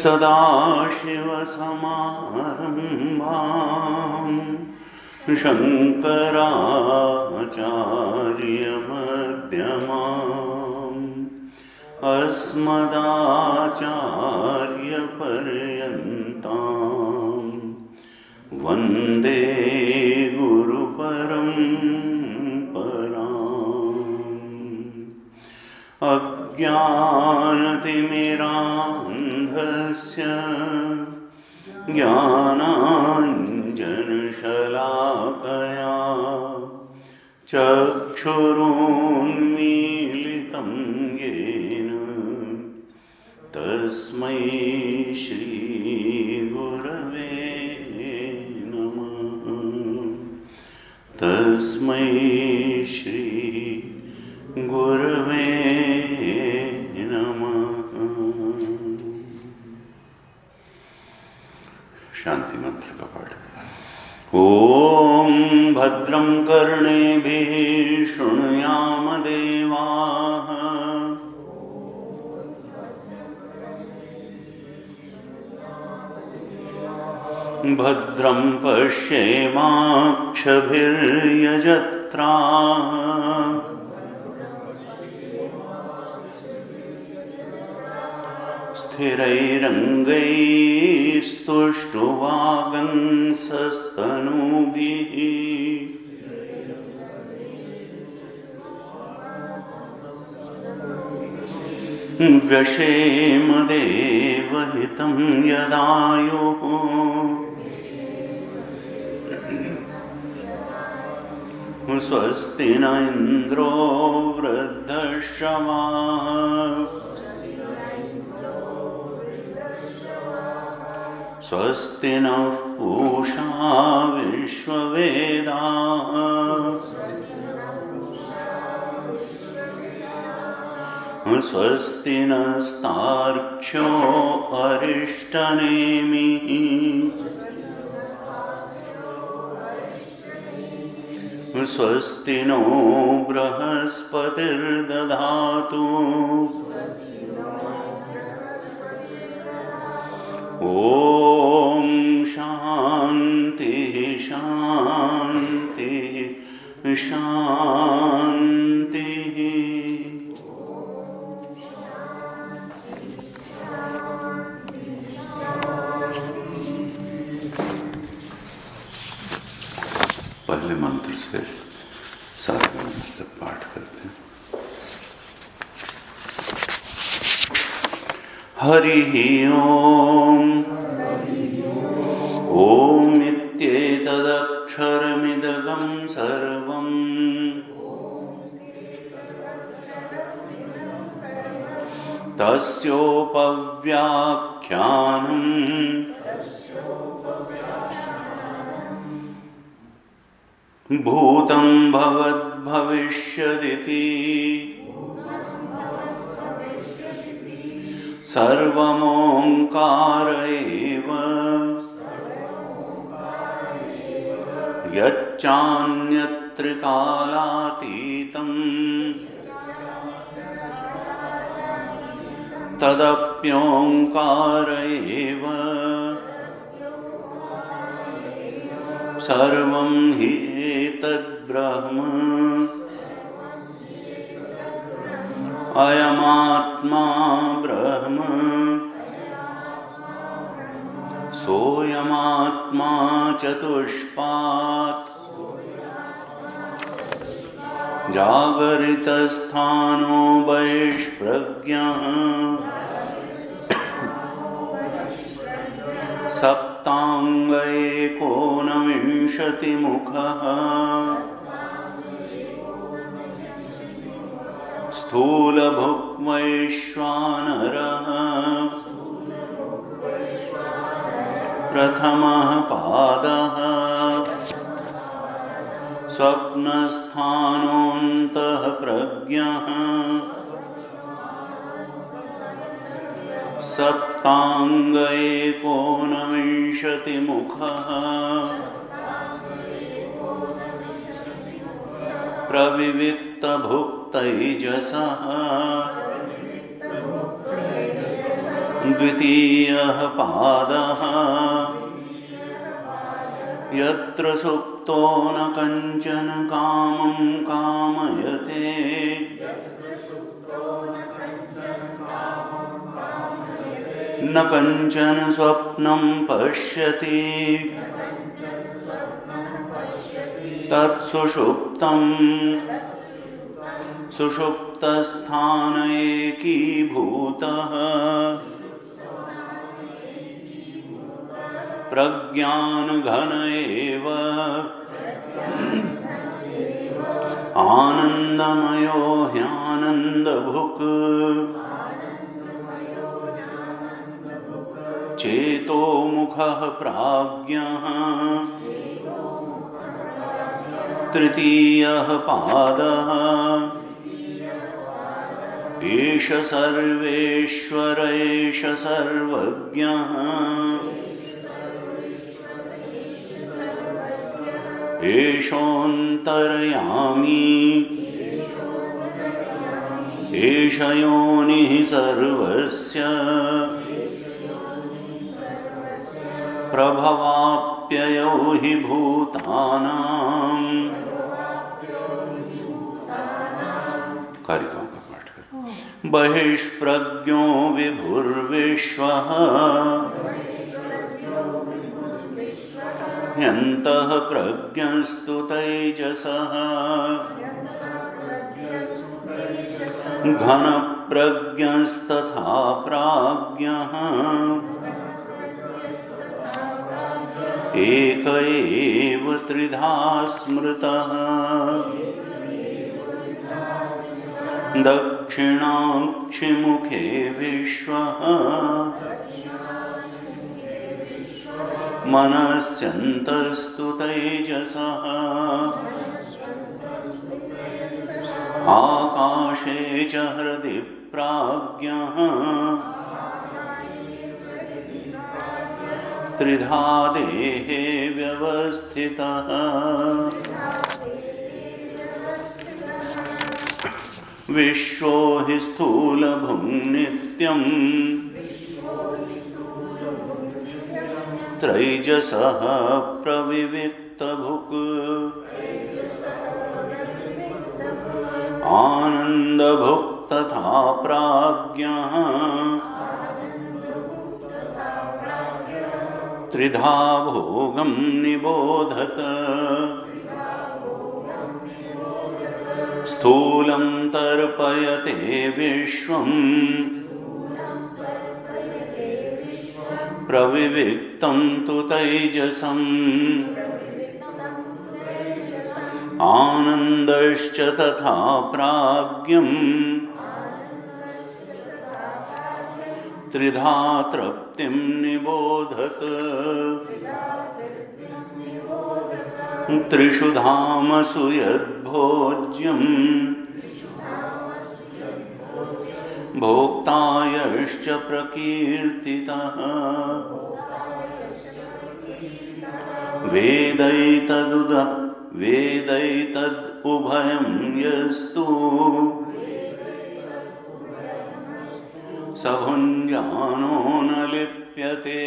सदाशिवसमारम्भां शङ्कराचार्यमध्यमाम् अस्मदाचार्यपर्यन्तां वन्दे गुरुपरम्पराम्। अज्ञानतिमिरान्धस्य ज्ञानाञ्जनशलाकया चक्षुरुन्मीलितं येन तस्मै श्रीगुरवे नमः। तस्मै श्रीगुरवे नमः। शांति मंत्र का पाठ। ओम भद्रं कर्णेभिः शृणुयाम देवाः भद्रं पश्येमाक्षभिर्यजत्राः स्थिरैरङ्गैस्तुष्टुवागंसस्तनूभिः व्यशेम देवहितं यदायुः स्वस्ति न इन्द्रो वृद्धश्रवाः स्वस्ति नः पूषा विश्ववेदाः स्वस्ति नस्तार्क्ष्यो अरिष्टनेमिः स्वस्ति नो बृहस्पतिर्दधातु ओम शांति शांति शांति। पहले मंत्र से सातवें मंत्र तक पाठ करते हैं। हरिः ओम ओम इत्येतदक्षरमिदगं सर्वं तस्योपव्याख्यानं भूतं भवद्भविष्यदिति सर्वमोङ्कार एव यच्चान्यत्र कालातीतं तदप्योंकार एव सर्वं हि एतद्ब्रह्म अयमात्मा ब्रह्म सोऽयमात्मा चतुष्पात् जागरितस्थानो बहिष्प्रज्ञः सप्तांग एकोनविंशतिमुखः स्थूलभुक्वैश्वानरः प्रथमः पादः स्वप्नस्थानोऽन्तः प्रज्ञः सप्तांग एकोनविंशतिमुखः प्रविविक्तभुक्तैजसः द्वितीयः पादः यत्र सुप्तो न कञ्चन कामं कामयते न कञ्चन स्वप्नं पश्यति तत्सुषुप्तं सुषुप्तस्थान एकीभूतः प्रज्ञानघन एव आनन्दमयो ह्यानन्दभुक् चेतोमुखः प्राज्ञः तृतीयः पादः एष सर्वेश्वर एष सर्वज्ञः एषोऽन्तर्यामी एष योनिः सर्वस्य प्रभवाप्ययो हि भूतानां। कारिकाओं का पाठ करें। बहिष्प्रज्ञो विभुर्विश्वः ह्यन्तः प्रज्ञस्तु तैजसः घनप्रज्ञस्तथा प्राज्ञः एक एव त्रिधा स्मृतः दक्षिणाक्षिमुखे विश्वः मनस्यन्तस्तु तैजसः आकाशे च हृदि प्राज्ञः त्रिधा देहे व्यवस्थितः विश्वो हि स्थूलभुङ्नित्यम् त्रैजसः प्रविविक्तभुक् आनन्दभुक् तथा प्राज्ञः त्रिधा भोगं निबोधत स्थूलं तर्पयते विश्वम् प्रविविक्तं तु तैजसम् आनन्दश्च तथा प्राज्ञम् त्रिधा तृप्तिं निबोधत त्रिषु धामसु यद्भोज्यम् भोक्तायश्च प्रकीर्तितः वेदैतदुभयं यस्तु स भुञ्जानो न लिप्यते।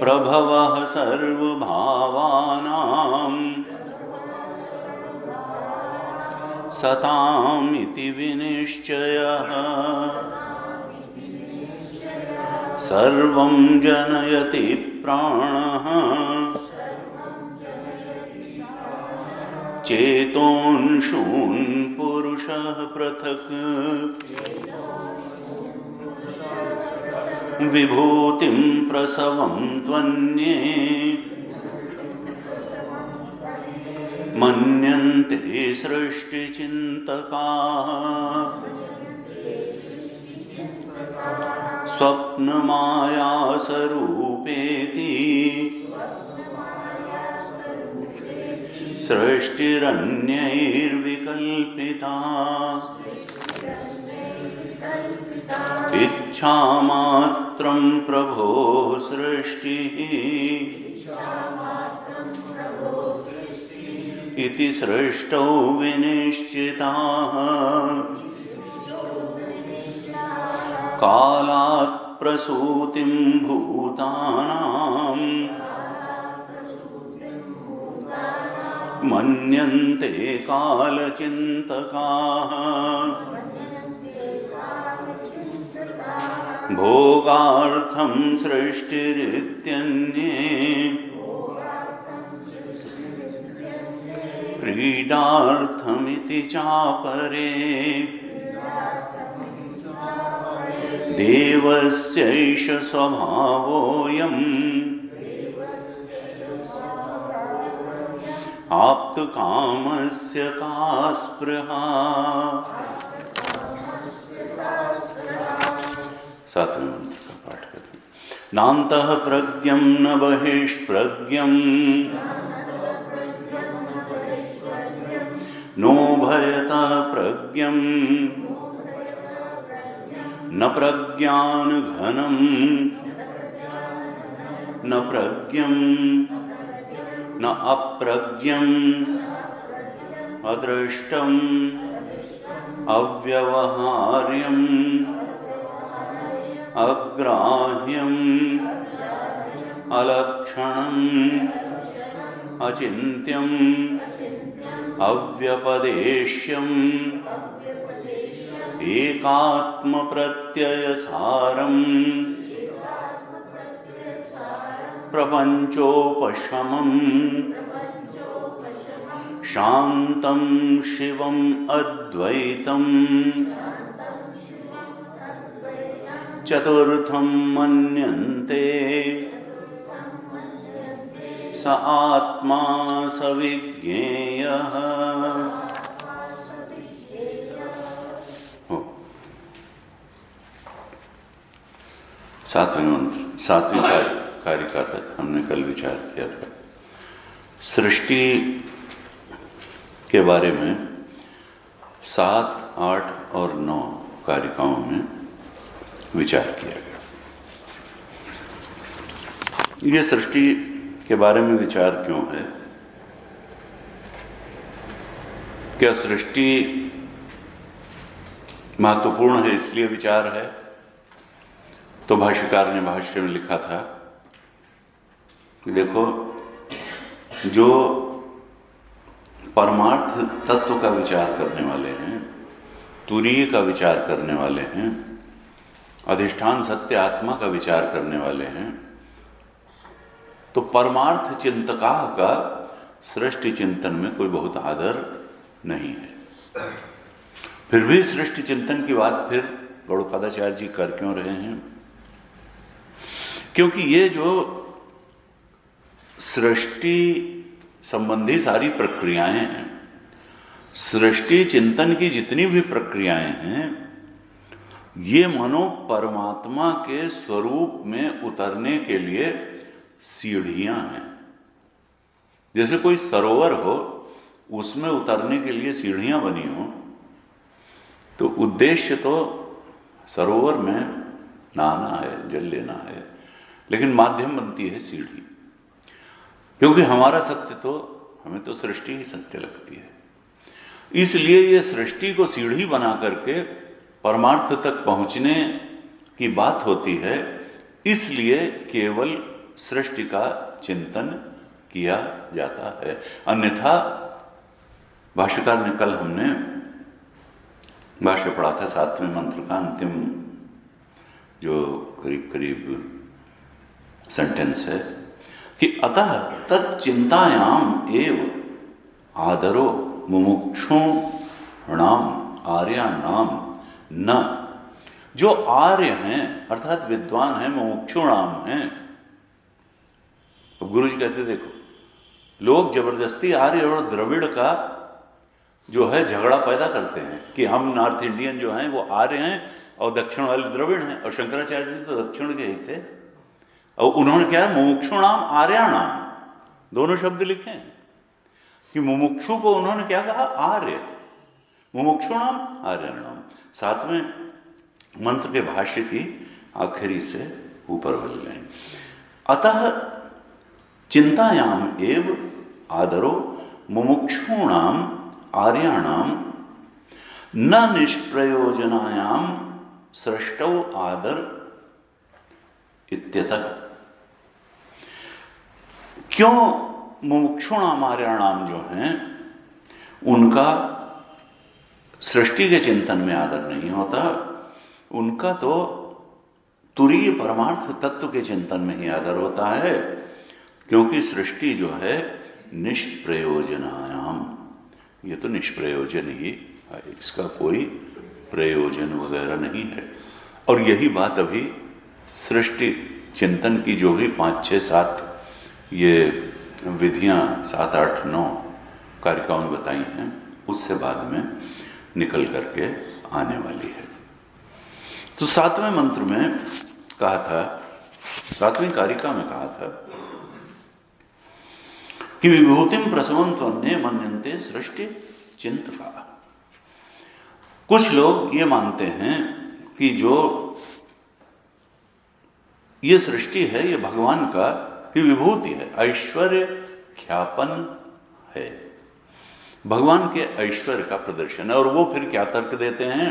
प्रभवः सर्वभावानां सतामिति विनिश्चयः। सर्वं जनयति प्राणः चेतोंशून् पुरुषः पृथक्। विभूतिं प्रसवं त्वन्ये मन्यन्ते सृष्टिचिन्तकाः। स्वप्नमायासरूपेति सृष्टिरन्यैर्विकल्पिता। इच्छामात्रं प्रभो सृष्टिः इति सृष्टौ विनिश्चिताः। कालात् प्रसूतिं भूतानां मन्यन्ते कालचिन्तकाः। भोगार्थं सृष्टिरित्यन्ये क्रीडार्थमिति चापरे। देवस्यैष स्वभावोऽयम् आप्तकामस्य का स्पृहा। सातवें मंत्र का पाठ करते हैं। नान्तः प्रज्ञं न बहिष्प्रज्ञं नोभयतः प्रज्ञं न प्रज्ञानघनं न प्रज्ञं न अप्रज्ञं अदृष्टं अव्यवहार्यं अग्राह्यं अलक्षणं अचिन्त्यं अव्यपदेश्यं एकात्मप्रत्ययसारं प्रपञ्चोपशमं शान्तं शिवम् अद्वैतं चतुर्थं मन्यन्ते स आत्मा स विज्ञेयः। सातवें मंत्र, सातवीं कारिका तक हमने कल विचार किया था। सृष्टि के बारे में 7, 8 और 9 कारिकाओं में विचार किया गया। ये सृष्टि के बारे में विचार क्यों है? क्या सृष्टि महत्वपूर्ण है इसलिए विचार है? तो भाष्यकार ने भाष्य में लिखा था कि देखो, जो परमार्थ तत्व का विचार करने वाले हैं, तुरीय का विचार करने वाले हैं, अधिष्ठान सत्य आत्मा का विचार करने वाले हैं, तो परमार्थ चिंतका का सृष्टि चिंतन में कोई बहुत आदर नहीं है। फिर भी सृष्टि चिंतन की बात फिर गौड़पादाचार्य जी कर क्यों रहे हैं? क्योंकि ये जो सृष्टि संबंधी सारी प्रक्रियाएं हैं, सृष्टि चिंतन की जितनी भी प्रक्रियाएं हैं, ये मानो परमात्मा के स्वरूप में उतरने के लिए सीढ़ियां हैं। जैसे कोई सरोवर हो, उसमें उतरने के लिए सीढ़ियां बनी हो, तो उद्देश्य तो सरोवर में नहाना है, जल लेना है, लेकिन माध्यम बनती है सीढ़ी, क्योंकि हमारा सत्य तो, हमें तो सृष्टि ही सत्य लगती है। इसलिए ये सृष्टि को सीढ़ी बना करके परमार्थ तक पहुंचने की बात होती है, इसलिए केवल सृष्टि का चिंतन किया जाता है। अन्यथा भाष्यकार ने, कल हमने भाष्य पढ़ा था 7वें मंत्र का अंतिम जो करीब करीब सेंटेंस है कि अतः तच्चिंतायाम एव आदरो मुमुक्षुणाम आर्याणाम न, जो आर्य हैं अर्थात विद्वान हैं, मुमुक्षुणाम हैं। अब गुरु जी कहते देखो, लोग जबरदस्ती आर्य और द्रविड़ का जो है झगड़ा पैदा करते हैं कि हम नॉर्थ इंडियन जो हैं वो आर्य हैं और दक्षिण वाले द्रविड़ हैं, और शंकराचार्य जी तो दक्षिण के ही थे। और उन्होंने क्या, मुमुक्षुणाम आर्याणाम, दोनों शब्द लिखे हैं कि मुमुक्षु को उन्होंने क्या कहा, आर्य, मुमुक्षुणाम आर्याणाम। 7वें मंत्र के भाष्य की आखिरी से ऊपर वाली लाइन, अतः चिंतायाम एव आदरो मुमुक्षूणाम आर्याणाम न निष्प्रयोजनायाम सृष्टौ आदर इत्यतः। क्यों मुमुक्षुणाम आर्याणाम जो हैं उनका सृष्टि के चिंतन में आदर नहीं होता, उनका तो तुरीय परमार्थ तत्व के चिंतन में ही आदर होता है, क्योंकि सृष्टि जो है निष्प्रयोजनायाम, ये तो निष्प्रयोजन ही है, इसका कोई प्रयोजन वगैरह नहीं है। और यही बात अभी सृष्टि चिंतन की जो भी 5, 6, 7 ये विधियां 7, 8, 9 कारिकाओं में बताई हैं, उससे बाद में निकल करके आने वाली है। तो 7वें मंत्र में कहा था, 7वीं कारिका में कहा था कि विभूतिम प्रसवं त्वन्ये मन्यन्ते सृष्टि चिंतका। कुछ लोग ये मानते हैं कि जो ये सृष्टि है ये भगवान का की विभूति है, ऐश्वर्य ख्यापन है, भगवान के ऐश्वर्य का प्रदर्शन है। और वो फिर क्या तर्क देते हैं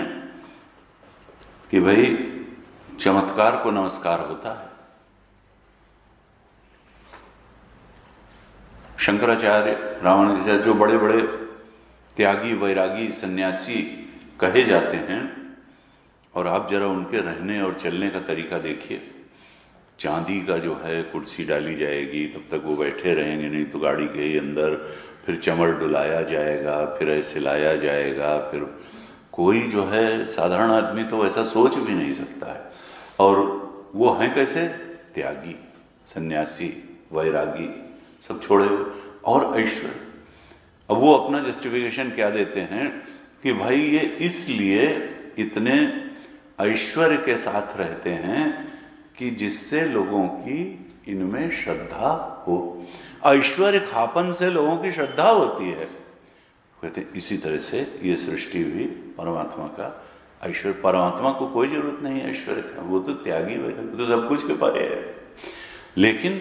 कि भाई चमत्कार को नमस्कार होता है। शंकराचार्य, रामानुजाचार्य जो बड़े बड़े त्यागी वैरागी सन्यासी कहे जाते हैं, और आप जरा उनके रहने और चलने का तरीका देखिए। चांदी का जो है कुर्सी डाली जाएगी, तब तक वो बैठे रहेंगे, नहीं तो गाड़ी के ही अंदर, फिर चमड़ डुलाया जाएगा, फिर ऐसे लाया जाएगा, फिर कोई जो है साधारण आदमी तो ऐसा सोच भी नहीं सकता है। और वो हैं कैसे, त्यागी सन्यासी वैरागी सब छोड़े हुए, और ऐश्वर्य। अब वो अपना जस्टिफिकेशन क्या देते हैं कि भाई ये इसलिए इतने ऐश्वर्य के साथ रहते हैं कि जिससे लोगों की इनमें श्रद्धा हो। ऐश्वर्य खापन से लोगों की श्रद्धा होती है। कहते इसी तरह से ये सृष्टि भी परमात्मा का ऐश्वर्य। परमात्मा को कोई जरूरत नहीं है ऐश्वर्य का, वो तो त्यागी वो तो सब कुछ के परे है। लेकिन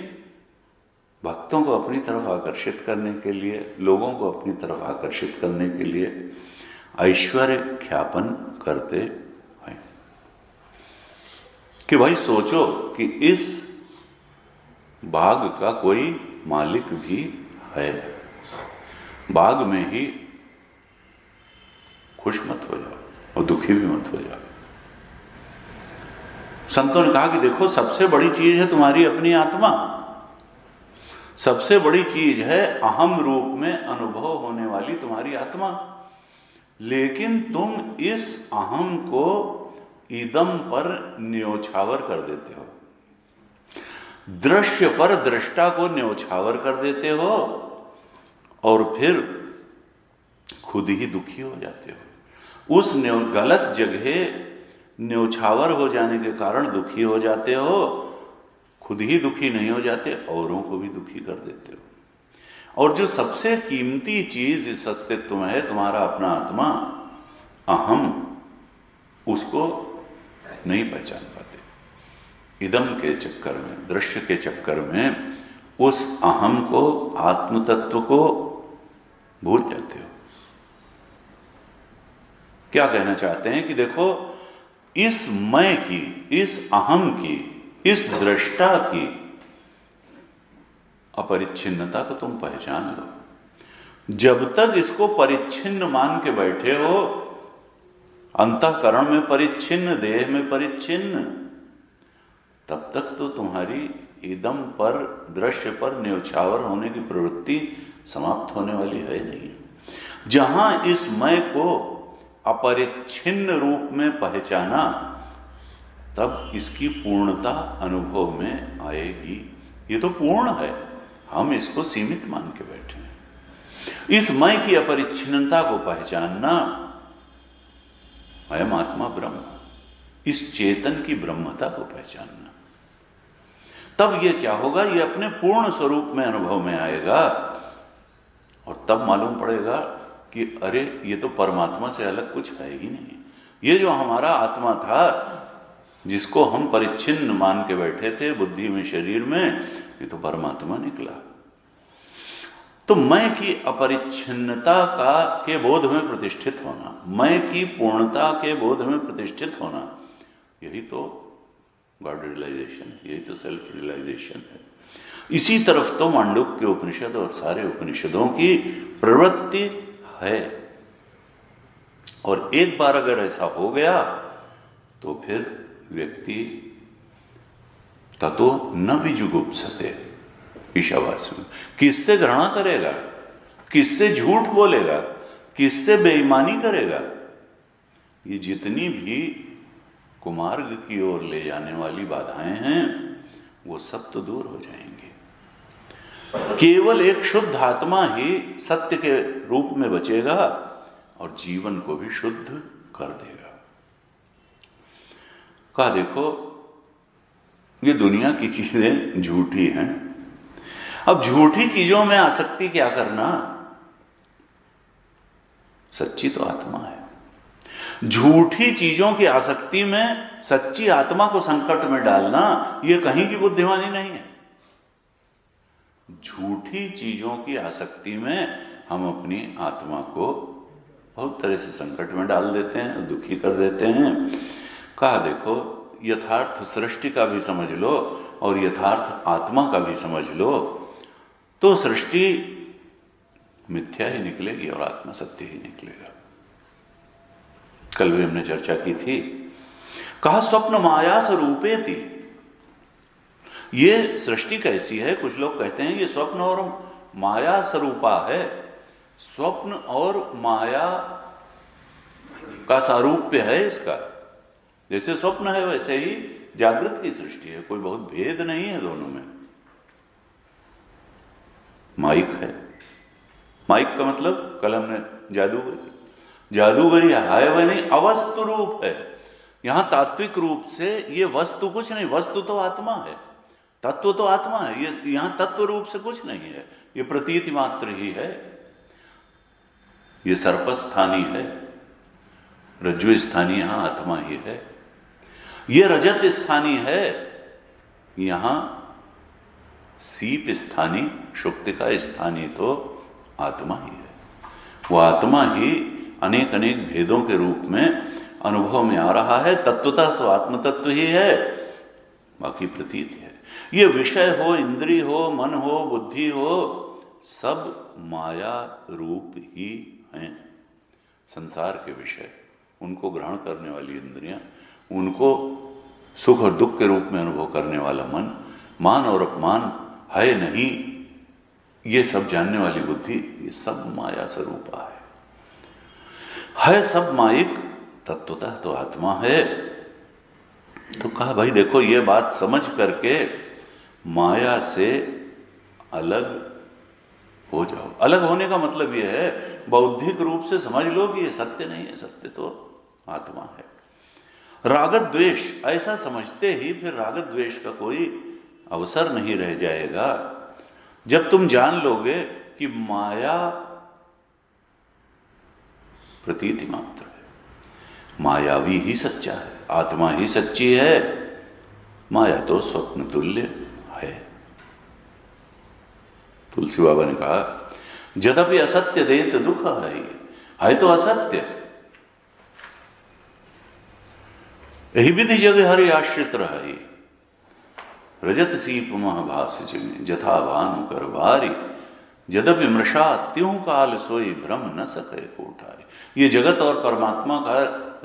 भक्तों को अपनी तरफ आकर्षित करने के लिए, लोगों को अपनी तरफ आकर्षित करने के लिए ऐश्वर्य ख्यापन करते हैं कि भाई सोचो कि इस बाग का कोई मालिक भी है, बाग में ही खुश मत हो जाओ और दुखी भी मत हो जाओ। संतों ने कहा कि देखो सबसे बड़ी चीज है तुम्हारी अपनी आत्मा, सबसे बड़ी चीज है अहम रूप में अनुभव होने वाली तुम्हारी आत्मा। लेकिन तुम इस अहम को इदम पर न्योछावर कर देते हो, दृश्य पर दृष्टा को न्योछावर कर देते हो और फिर खुद ही दुखी हो जाते हो। उस गलत जगह न्योछावर हो जाने के कारण दुखी हो जाते हो। खुद ही दुखी नहीं हो जाते, औरों को भी दुखी कर देते हो। और जो सबसे कीमती चीज इस अस्तित्व में है, तुम्हारा अपना आत्मा अहम, उसको नहीं पहचान पाते। इदम के चक्कर में, दृश्य के चक्कर में उस अहम को, आत्म तत्व को भूल जाते हो। क्या कहना चाहते हैं कि देखो, इस मैं की, इस अहम की, इस दृष्टा की अपरिच्छिन्नता को तुम पहचान लो। जब तक इसको परिच्छिन्न मान के बैठे हो, अंतःकरण में परिच्छिन्न, देह में परिच्छिन्न, तब तक तो तुम्हारी इदम पर, दृश्य पर न्यौछावर होने की प्रवृत्ति समाप्त होने वाली है नहीं। जहां इस मैं को अपरिच्छिन्न रूप में पहचाना, तब इसकी पूर्णता अनुभव में आएगी। ये तो पूर्ण है, हम इसको सीमित मान के बैठे हैं। इस मैं की अपरिच्छिन्नता को पहचानना, अयम आत्मा ब्रह्म, इस चेतन की ब्रह्मता को पहचानना, तब ये क्या होगा, ये अपने पूर्ण स्वरूप में अनुभव में आएगा। और तब मालूम पड़ेगा कि अरे, ये तो परमात्मा से अलग कुछ है ही नहीं। ये जो हमारा आत्मा था, जिसको हम परिच्छिन्न मान के बैठे थे बुद्धि में, शरीर में, ये तो परमात्मा निकला। तो मैं की अपरिच्छिन्नता के बोध में प्रतिष्ठित होना, मैं की पूर्णता के बोध में प्रतिष्ठित होना, यही तो गॉड रियलाइजेशन, यही तो सेल्फ रियलाइजेशन है। इसी तरफ तो मांडुक्य उपनिषद और सारे उपनिषदों की प्रवृत्ति है। और एक बार अगर ऐसा हो गया तो फिर व्यक्ति ततो न विजुगुप्सते, ईशावास्य में, किससे घृणा करेगा, किससे झूठ बोलेगा, किससे बेईमानी करेगा। ये जितनी भी कुमार्ग की ओर ले जाने वाली बाधाएं हैं, वो सब तो दूर हो जाएंगी। केवल एक शुद्ध आत्मा ही सत्य के रूप में बचेगा और जीवन को भी शुद्ध कर देगा। कहा देखो, ये दुनिया की चीजें झूठी हैं। अब झूठी चीजों में आसक्ति क्या करना, सच्ची तो आत्मा है। झूठी चीजों की आसक्ति में सच्ची आत्मा को संकट में डालना, यह कहीं की बुद्धिमानी नहीं है। झूठी चीजों की आसक्ति में हम अपनी आत्मा को बहुत तरह से संकट में डाल देते हैं, दुखी कर देते हैं। कहा देखो, यथार्थ सृष्टि का भी समझ लो और यथार्थ आत्मा का भी समझ लो, तो सृष्टि मिथ्या ही निकलेगी और आत्मा सत्य ही निकलेगा। कल भी हमने चर्चा की थी। कहा स्वप्न माया स्वरूपेति, ये सृष्टि कैसी है, कुछ लोग कहते हैं ये स्वप्न और माया स्वरूपा है। स्वप्न और माया का सारूप्य है इसका। जैसे स्वप्न है वैसे ही जागृत की सृष्टि है, कोई बहुत भेद नहीं है दोनों में। माइक है, माइक का मतलब कल हमने जादूगरी, जादूगरी है वह नहीं, अवस्तु रूप है। यहां तात्विक रूप से ये वस्तु कुछ नहीं, वस्तु तो आत्मा है, तत्व तो आत्मा है। ये यहां तत्व रूप से कुछ नहीं है, ये प्रतीति मात्र ही है। ये सर्पस्थानी है, रज्जु स्थानी यहां आत्मा ही है। ये रजत स्थानी है, यहां सीप स्थानी, शुक्तिका स्थानी तो आत्मा ही है। वो आत्मा ही अनेक अनेक भेदों के रूप में अनुभव में आ रहा है। तत्वतः तो आत्म तत्व ही है, बाकी प्रतीत है। ये विषय हो, इंद्रिय हो, मन हो, बुद्धि हो, सब माया रूप ही हैं। संसार के विषय, उनको ग्रहण करने वाली इंद्रियां, उनको सुख और दुख के रूप में अनुभव करने वाला मन, मान और अपमान है नहीं, ये सब जानने वाली बुद्धि, ये सब माया स्वरूपा है सब माइक। तत्वतः तो आत्मा है। तो कहा भाई देखो, ये बात समझ करके माया से अलग हो जाओ। अलग होने का मतलब ये है, बौद्धिक रूप से समझ लो कि ये सत्य नहीं है, सत्य तो आत्मा है। राग द्वेष ऐसा समझते ही फिर राग द्वेष का कोई अवसर नहीं रह जाएगा। जब तुम जान लोगे कि माया प्रतीति मात्र है, मायावी ही सच्चा है, आत्मा ही सच्ची है, माया तो स्वप्न तुल्य है। तुलसी बाबा ने कहा यद्यपि असत्य देत दुख है तो असत्य। यही विधि जग हरि आश्रित रही, रजत सीप महाभास जिमे जथा भानु कर बारी, यद्यपि मृषा त्यों काल सोई भ्रम न सके कोठारी। ये जगत और परमात्मा का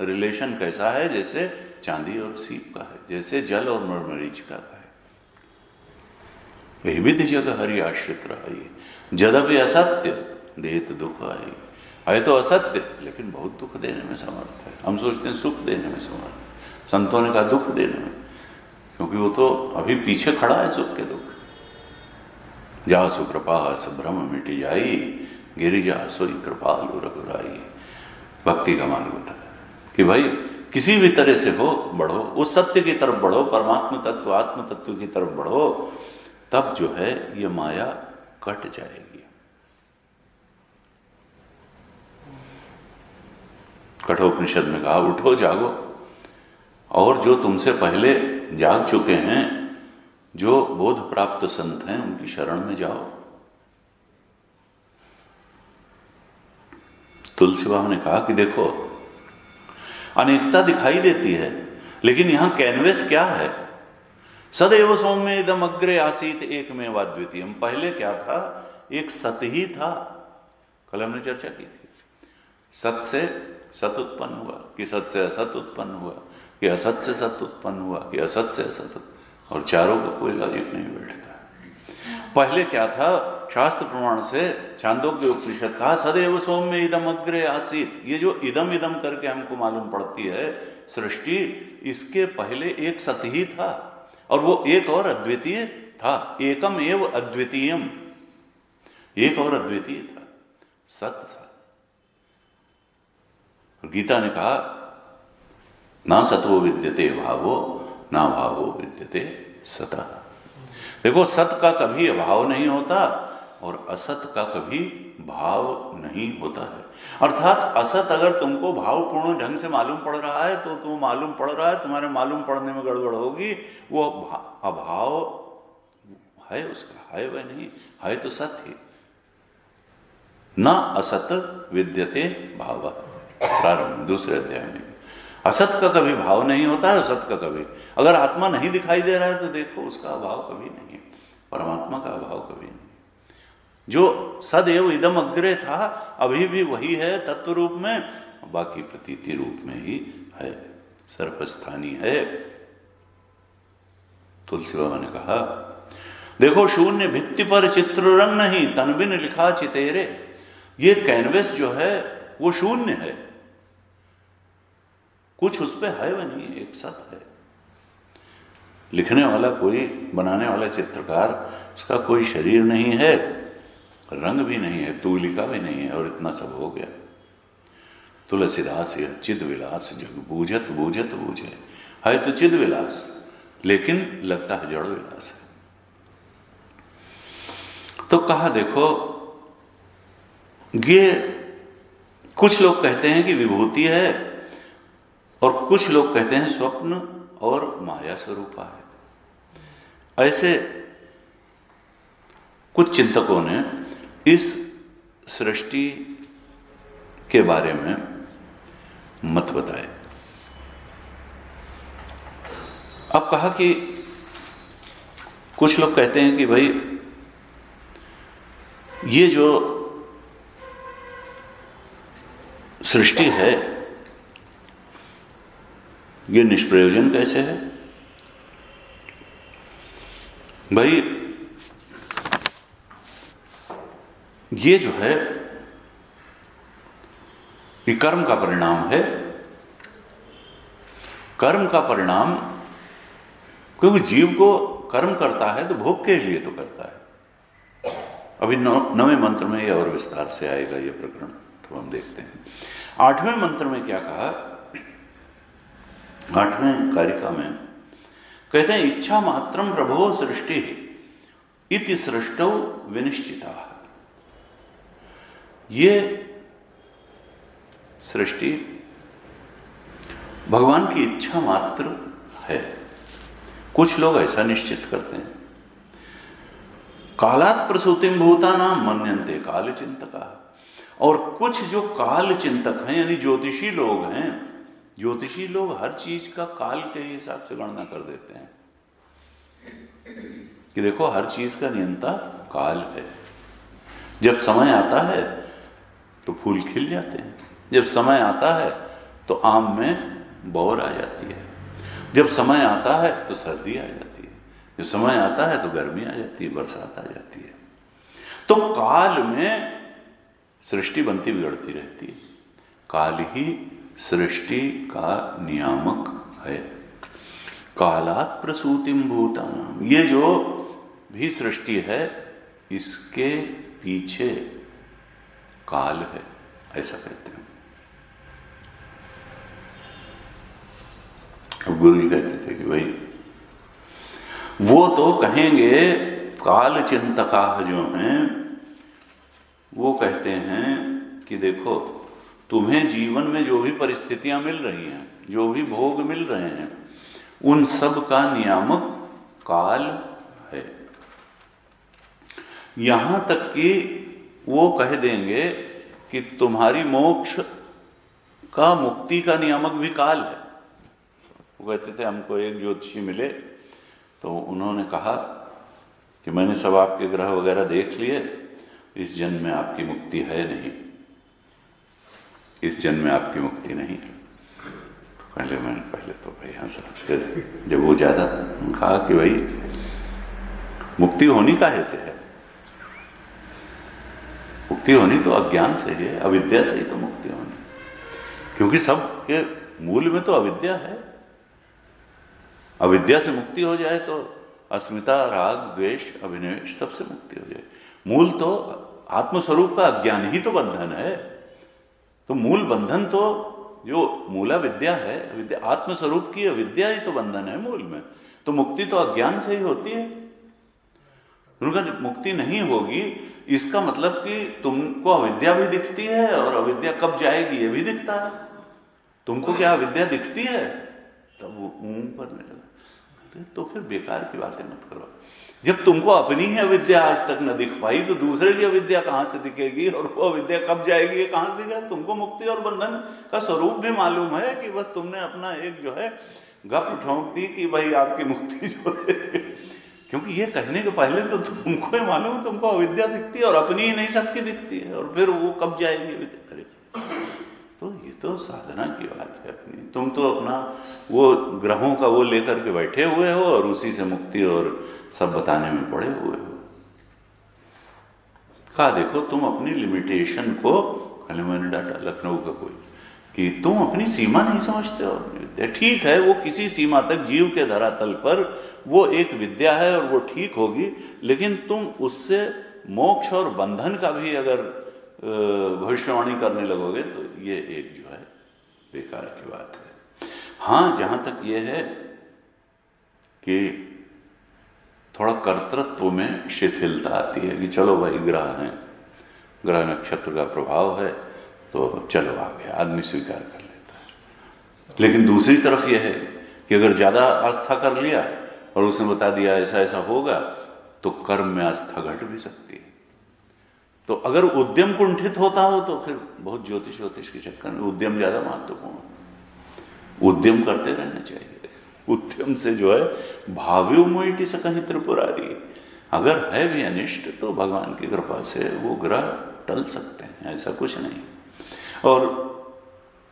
रिलेशन कैसा है? जैसे चांदी और सीप का है, जैसे जल और मरीचिका का है। यही विधि जग हरि आश्रित रही, यद्यपि असत्य देत दुख है तो असत्य, लेकिन बहुत दुख देने में समर्थ है। हम सोचते हैं सुख देने में समर्थ है, संतों ने कहा दुख देने में, क्योंकि वो तो अभी पीछे खड़ा है सुख के दुख। जा सुकृपा स भ्रम मिट जाई, गिरिजा सोई कृपालु रघुराई। भक्ति का मार्ग होता है कि भाई किसी भी तरह से हो बढ़ो, उस सत्य की तरफ बढ़ो, परमात्मा तत्व आत्म तत्व की तरफ बढ़ो, तब जो है ये माया कट जाएगी। कठोपनिषद में कहा उठो जागो, और जो तुमसे पहले जाग चुके हैं, जो बोध प्राप्त संत हैं, उनकी शरण में जाओ। तुलसी बाबा ने कहा कि देखो अनेकता दिखाई देती है, लेकिन यहां कैनवेस क्या है? सदैव सौम्य इदम अग्रे आसीत एकमेव अद्वितीयम। पहले क्या था? एक सत ही था। कल हमने चर्चा की थी, सत से सत उत्पन्न हुआ, कि सत से असत उत्पन्न हुआ, कि असत से सत उत्पन्न हुआ, कि असत से असत, और चारों का कोई लॉजिक नहीं बैठता। पहले क्या था? शास्त्र प्रमाण से छांदोग्य उपनिषद कहा सदैव सौम्य इदम अग्रे आसीत। ये जो इदम इदम करके हमको मालूम पड़ती है सृष्टि, इसके पहले एक सत ही था, और वो एक और अद्वितीय था। एकम एव अद्वितीयम, एक और अद्वितीय था, सत था। गीता ने कहा ना सत्वो विद्यते भावो, ना भावो विद्यते सतः। देखो सत का कभी अभाव नहीं होता, और असत का कभी भाव नहीं होता है। अर्थात असत अगर तुमको भावपूर्ण ढंग से मालूम पड़ रहा है तो तुम मालूम पड़ रहा है, तुम्हारे मालूम पड़ने में गड़बड़ होगी, वो अभाव है उसका, है वह नहीं है तो सत ही। ना असत विद्यते भाव, प्रारंभ दूसरे अध्याय में। असत का कभी भाव नहीं होता है, असत का कभी। अगर आत्मा नहीं दिखाई दे रहा है तो देखो उसका अभाव कभी नहीं है, परमात्मा का अभाव कभी नहीं। जो सदैव इदम अग्रे था अभी भी वही है तत्व रूप में, बाकी प्रतीति रूप में ही है, सर्वस्थानी है। तुलसी बाबा ने कहा देखो शून्य भित्ति पर चित्र रंग नहीं, तन बिन लिखा चितेरे। ये कैनवस जो है वो शून्य है, कुछ उस पर है वह नहीं, एक सत है। लिखने वाला कोई, बनाने वाला चित्रकार, उसका कोई शरीर नहीं है, रंग भी नहीं है, तूलिका भी नहीं है, और इतना सब हो गया। तुलसीदास यह चिद विलास जग बूझत बूझत बूझे। है तो चिद विलास, लेकिन लगता है जड़ विलास है। तो कहा देखो ये कुछ लोग कहते हैं कि विभूति है, और कुछ लोग कहते हैं स्वप्न और माया स्वरूपा है। ऐसे कुछ चिंतकों ने इस सृष्टि के बारे में मत बताए। अब कहा कि कुछ लोग कहते हैं कि भाई ये जो सृष्टि है ये निष्प्रयोजन कैसे है? भाई ये जो है ये कर्म का परिणाम है। कर्म का परिणाम, क्योंकि जीव को कर्म करता है तो भोग के लिए तो करता है। अभी 9वें मंत्र में ये और विस्तार से आएगा ये प्रकरण, तो हम देखते हैं। 8वें मंत्र में क्या कहा? 8वें कारिका में कहते हैं इच्छा मात्रम प्रभो सृष्टि इति सृष्टौ विनिश्चिता। ये सृष्टि भगवान की इच्छा मात्र है, कुछ लोग ऐसा निश्चित करते हैं, कालात् प्रसूतिम भूतानाम मन्यन्ते काल चिंतका। और कुछ जो काल चिंतक हैं यानी ज्योतिषी लोग हैं, ज्योतिषी लोग हर चीज का काल के हिसाब से गणना कर देते हैं कि देखो हर चीज का नियंता काल है। जब समय आता है तो फूल खिल जाते हैं, जब समय आता है तो आम में बौर आ जाती है, जब समय आता है तो सर्दी आ जाती है, जब समय आता है तो गर्मी आ जाती है, बरसात आ जाती है। तो काल में सृष्टि बनती बिगड़ती रहती है, काल ही सृष्टि का नियामक है। कालात् प्रसूतिम भूतानाम, ये जो भी सृष्टि है इसके पीछे काल है, ऐसा कहते हैं। अब गुरु जी कहते थे कि भाई वो तो कहेंगे, काल चिंतका जो हैं वो कहते हैं कि देखो तुम्हें जीवन में जो भी परिस्थितियां मिल रही हैं, जो भी भोग मिल रहे हैं, उन सब का नियामक काल है। यहां तक कि वो कह देंगे कि तुम्हारी मोक्ष का, मुक्ति का नियामक भी काल है। वो कहते थे, हमको एक ज्योतिषी मिले तो उन्होंने कहा कि मैंने सब आपके ग्रह वगैरह देख लिए, इस जन्म में आपकी मुक्ति है नहीं, इस जन्म में आपकी मुक्ति नहीं। तो पहले तो भाई हंसा, फिर जब वो ज्यादा कहा कि भाई मुक्ति होनी काहे से है, मुक्ति होनी तो अज्ञान से है, अविद्या से ही तो मुक्ति होनी, क्योंकि सब के मूल में तो अविद्या है। अविद्या से मुक्ति हो जाए तो अस्मिता, राग, द्वेष, अभिनिवेश सबसे मुक्ति हो जाए। मूल तो आत्मस्वरूप का अज्ञान ही तो बंधन है। तो मूल बंधन तो जो मूला विद्या है, विद्या आत्मस्वरूप की अविद्या ही तो बंधन है मूल में। तो मुक्ति तो अज्ञान से ही होती है। उनका मुक्ति नहीं होगी इसका मतलब कि तुमको अविद्या भी दिखती है और अविद्या कब जाएगी ये भी दिखता है। तुमको क्या अविद्या दिखती है? तब वो मुंह करने लगा, तो फिर बेकार की बातें मत करो। जब तुमको अपनी ही अविद्या आज तक न दिख पाई तो दूसरे की अविद्या कहां से दिखेगी, और वो अविद्या कब जाएगी ये कहां से दिखेगा? तुमको मुक्ति और बंधन का स्वरूप भी मालूम है कि बस तुमने अपना एक जो है गप ठोंक दी कि भाई आपकी मुक्ति जो है, क्योंकि ये कहने के पहले तो तुमको ही मालूम है तुमको अविद्या दिखती है और अपनी ही नहीं सबकी दिखती है, और फिर वो कब जाएगी अरे। तो ये तो साधना की बात है अपनी। तुम तो अपना वो ग्रहों का वो लेकर के बैठे हुए हो और उसी से मुक्ति और सब बताने में पड़े हुए हो। कहा देखो तुम अपनी लिमिटेशन को, कल मैंने डाटा लखनऊ का कोई, कि तुम अपनी सीमा नहीं समझते हो अपनी विद्या। ठीक है वो किसी सीमा तक जीव के धरातल पर वो एक विद्या है और वो ठीक होगी, लेकिन तुम उससे मोक्ष और बंधन का भी अगर भविष्यवाणी करने लगोगे तो ये एक जो है बेकार की बात है। हाँ, जहां तक ये है कि थोड़ा कर्तृत्व में शिथिलता आती है कि चलो भाई ग्रह हैं, ग्रह नक्षत्र का प्रभाव है तो चलो आ गया, आदमी स्वीकार कर लेता है। लेकिन दूसरी तरफ यह है कि अगर ज्यादा आस्था कर लिया और उसने बता दिया ऐसा ऐसा होगा तो कर्म में आस्था घट भी सकती है। तो अगर उद्यम कुंठित होता हो तो फिर बहुत ज्योतिष के चक्कर में उद्यम ज्यादा महत्वपूर्ण। उद्यम करते रहना चाहिए। उद्यम से जो है भाव्यो मोइटी से कहीं त्रिपुरारी, अगर है भी अनिष्ट तो भगवान की कृपा से वो ग्रह टल सकते हैं, ऐसा कुछ नहीं। और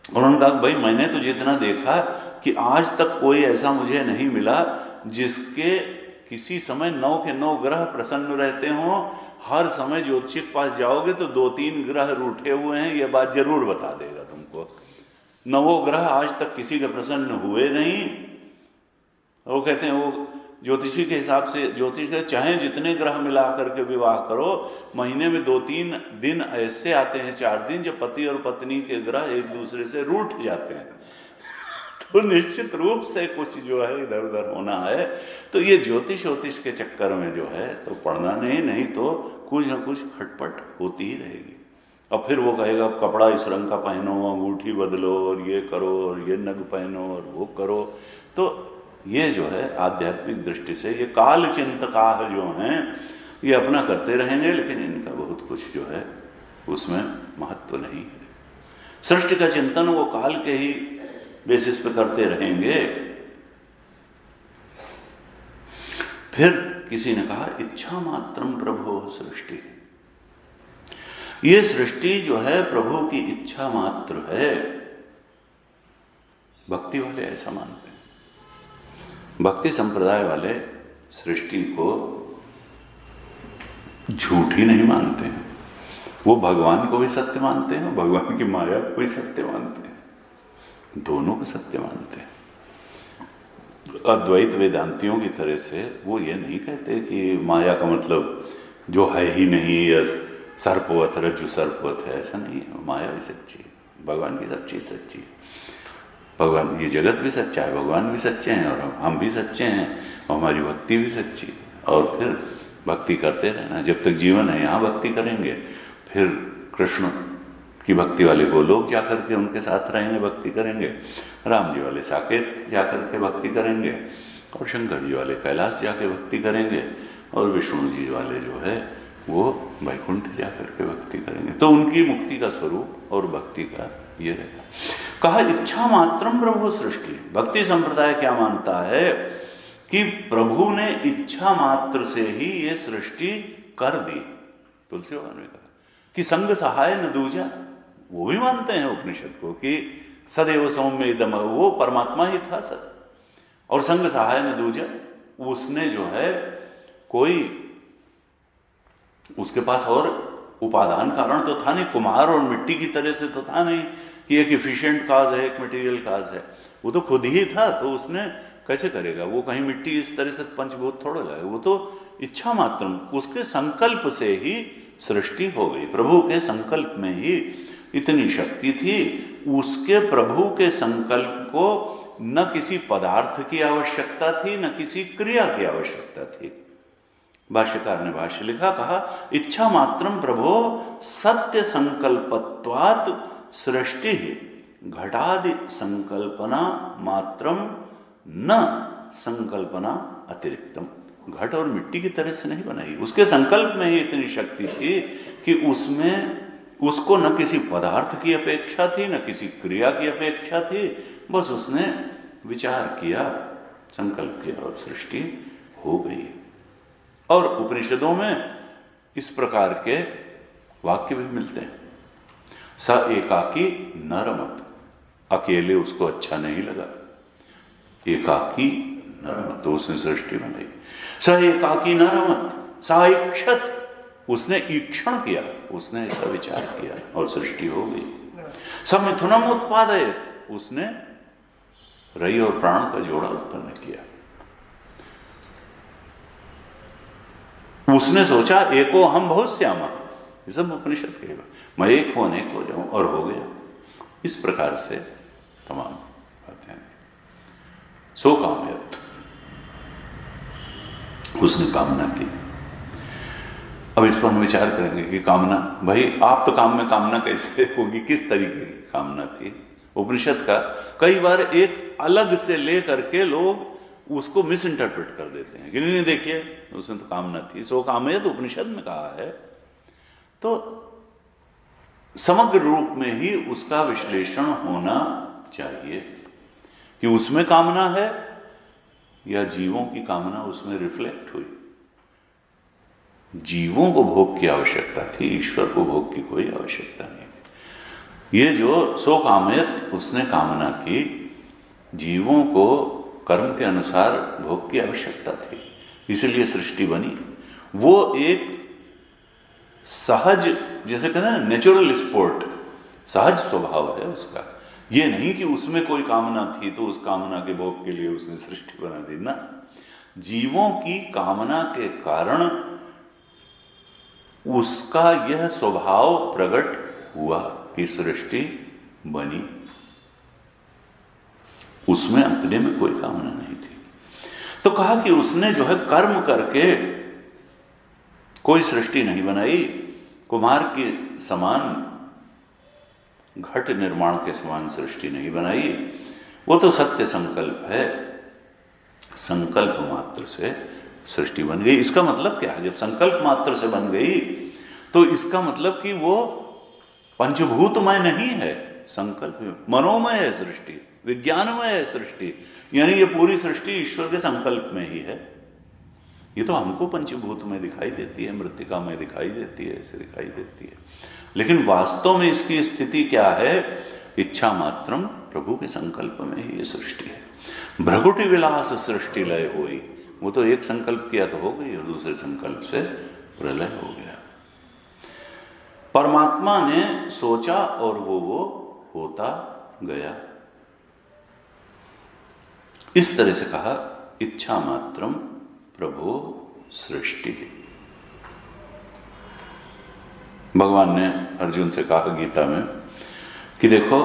उन्होंने कहा भाई मैंने तो जितना देखा कि आज तक कोई ऐसा मुझे नहीं मिला जिसके किसी समय 9 के 9 ग्रह प्रसन्न रहते हों। हर समय ज्योतिषी के पास जाओगे तो 2-3 ग्रह रूठे हुए हैं, ये बात जरूर बता देगा तुमको। 9 ग्रह आज तक किसी के प्रसन्न हुए नहीं। वो कहते हैं वो ज्योतिषी के हिसाब से, ज्योतिष के चाहे जितने ग्रह मिला करके विवाह करो, महीने में 2-3 दिन ऐसे आते हैं, 4 दिन, जब पति और पत्नी के ग्रह एक दूसरे से रूठ जाते हैं। तो निश्चित रूप से कुछ जो है इधर उधर होना है। तो ये ज्योतिष के चक्कर में जो है तो पढ़ना नहीं तो कुछ ना कुछ खटपट होती ही रहेगी। और फिर वो कहेगा कपड़ा इस रंग का पहनो, अंगूठी बदलो और ये करो और ये नग पहनो और वो करो। तो ये जो है आध्यात्मिक दृष्टि से ये काल चिंतकाह जो हैं ये अपना करते रहेंगे, लेकिन इनका बहुत कुछ जो है उसमें महत्व नहीं है। सृष्टि का चिंतन वो काल के ही बेसिस पे करते रहेंगे। फिर किसी ने कहा इच्छा मात्रम प्रभो सृष्टि, ये सृष्टि जो है प्रभु की इच्छा मात्र है। भक्ति वाले ऐसा मानते हैं। भक्ति संप्रदाय वाले सृष्टि को झूठ ही नहीं मानते हैं, वो भगवान को भी सत्य मानते हैं, भगवान की माया को भी सत्य मानते हैं, दोनों को सत्य मानते हैं। अद्वैत वेदांतियों की तरह से वो ये नहीं कहते कि माया का मतलब जो है ही नहीं या सर्पवत रज्जु सर्पवत है, ऐसा नहीं है। माया भी सच्ची है, भगवान की सब चीज सच्ची है। भगवान, ये जगत भी सच्चा है, भगवान भी सच्चे हैं और हम भी सच्चे हैं, हमारी भक्ति भी सच्ची है। और फिर भक्ति करते रहना, जब तक जीवन है यहाँ भक्ति करेंगे, फिर कृष्ण की भक्ति वाले गोलोक जाकर के उनके साथ रहेंगे, भक्ति करेंगे। राम जी वाले साकेत जाकर के भक्ति करेंगे, और शंकर जी वाले कैलाश जाके भक्ति करेंगे, और विष्णु जी वाले जो है वो वैकुंठ जाकर के भक्ति करेंगे। तो उनकी मुक्ति का स्वरूप और भक्ति का ये रहता। कहा इच्छा मात्रम प्रभु सृष्टि। भक्ति संप्रदाय क्या मानता है कि प्रभु ने इच्छा मात्र से ही ये सृष्टि कर दी। तुलसी भगवान ने कहा कि संग सहाय न दूजा, वो भी मानते हैं उपनिषद को कि सदैव सौम्य इदम, वो परमात्मा ही था सत, और संग सहाय न दूजा, उसने जो है कोई उसके पास और उपादान कारण तो था नहीं, कुम्हार और मिट्टी की तरह से तो था नहीं कि एक इफिशिएंट काज है, एक मटेरियल काज है, वो तो खुद ही था। तो उसने कैसे करेगा, वो कहीं मिट्टी इस तरह से पंचभूत थोड़ा लाएगा, वो तो इच्छा मात्र, उसके संकल्प से ही सृष्टि हो गई। प्रभु के संकल्प में ही इतनी शक्ति थी, उसके प्रभु के संकल्प को न किसी पदार्थ की आवश्यकता थी, न किसी क्रिया की आवश्यकता थी। भाष्यकार ने भाष्य लिखा, कहा इच्छा मात्रम प्रभो सत्य संकल्पत्वात् सृष्टि घटादि संकल्पना मात्रम न संकल्पना अतिरिक्तम। घट और मिट्टी की तरह से नहीं बनाई, उसके संकल्प में ही इतनी शक्ति थी कि उसमें उसको न किसी पदार्थ की अपेक्षा थी, न किसी क्रिया की अपेक्षा थी। बस उसने विचार किया, संकल्प किया और सृष्टि हो गई। और उपनिषदों में इस प्रकार के वाक्य भी मिलते हैं। स एकाकी न रमत, अकेले उसको अच्छा नहीं लगा, एकाकी न रमत, तो उसने सृष्टि बनाई। स एकाकी न रमत, सा इक्षत, उसने ईक्षण किया, उसने ऐसा विचार किया और सृष्टि हो गई। स मिथुनम उत्पादयत, उसने रई और प्राण का जोड़ा उत्पन्न किया। उसने सोचा एको हम बहुत श्यामा, ये सब उपनिषद कहेगा, मैं एक हूं अनेक हो जाऊं, और हो गया। इस प्रकार से तमाम बातें हैं। सो कामयत, उसने कामना की। अब इस पर हम विचार करेंगे कि कामना, भाई आप तो काम में कामना कैसे होगी, किस तरीके की कामना थी। उपनिषद का कई बार एक अलग से ले करके लोग उसको मिस इंटरप्रेट कर देते हैं कि नहीं देखिए उसमें तो कामना थी, सो कामयत उपनिषद में कहा है। तो समग्र रूप में ही उसका विश्लेषण होना चाहिए कि उसमें कामना है या जीवों की कामना उसमें रिफ्लेक्ट हुई। जीवों को भोग की आवश्यकता थी, ईश्वर को भोग की कोई आवश्यकता नहीं थी। ये जो सो कामयत उसने कामना की, जीवों को कर्म के अनुसार भोग की आवश्यकता थी, इसलिए सृष्टि बनी। वो एक सहज, जैसे कहते हैं ना नेचुरल स्पोर्ट, सहज स्वभाव है उसका। ये नहीं कि उसमें कोई कामना थी तो उस कामना के भोग के लिए उसने सृष्टि बना दी ना। जीवों की कामना के कारण उसका यह स्वभाव प्रकट हुआ कि सृष्टि बनी। उसमें अपने में कोई कामना नहीं थी। तो कहा कि उसने जो है कर्म करके कोई सृष्टि नहीं बनाई, कुम्हार के समान, घट निर्माण के समान सृष्टि नहीं बनाई। वो तो सत्य संकल्प है। संकल्प मात्र से सृष्टि बन गई। इसका मतलब क्या है? जब संकल्प मात्र से बन गई तो इसका मतलब कि वो पंचभूतमय नहीं है। संकल्प मनोमय है सृष्टि, विज्ञानमय है सृष्टि, यानी ये पूरी सृष्टि ईश्वर के संकल्प में ही है। ये तो हमको पंचभूत में दिखाई देती है, मृत्तिका में दिखाई देती है, ऐसे दिखाई देती है, लेकिन वास्तव में इसकी स्थिति क्या है? इच्छा मात्रम प्रभु के संकल्प में ही ये सृष्टि है। भ्रगुटि विलास सृष्टि लय हुई, वो तो एक संकल्प किया तो हो गई और दूसरे संकल्प से प्रलय हो गया। परमात्मा ने सोचा और वो होता गया। इस तरह से कहा इच्छा मात्रम प्रभु सृष्टि। भगवान ने अर्जुन से कहा गीता में कि देखो,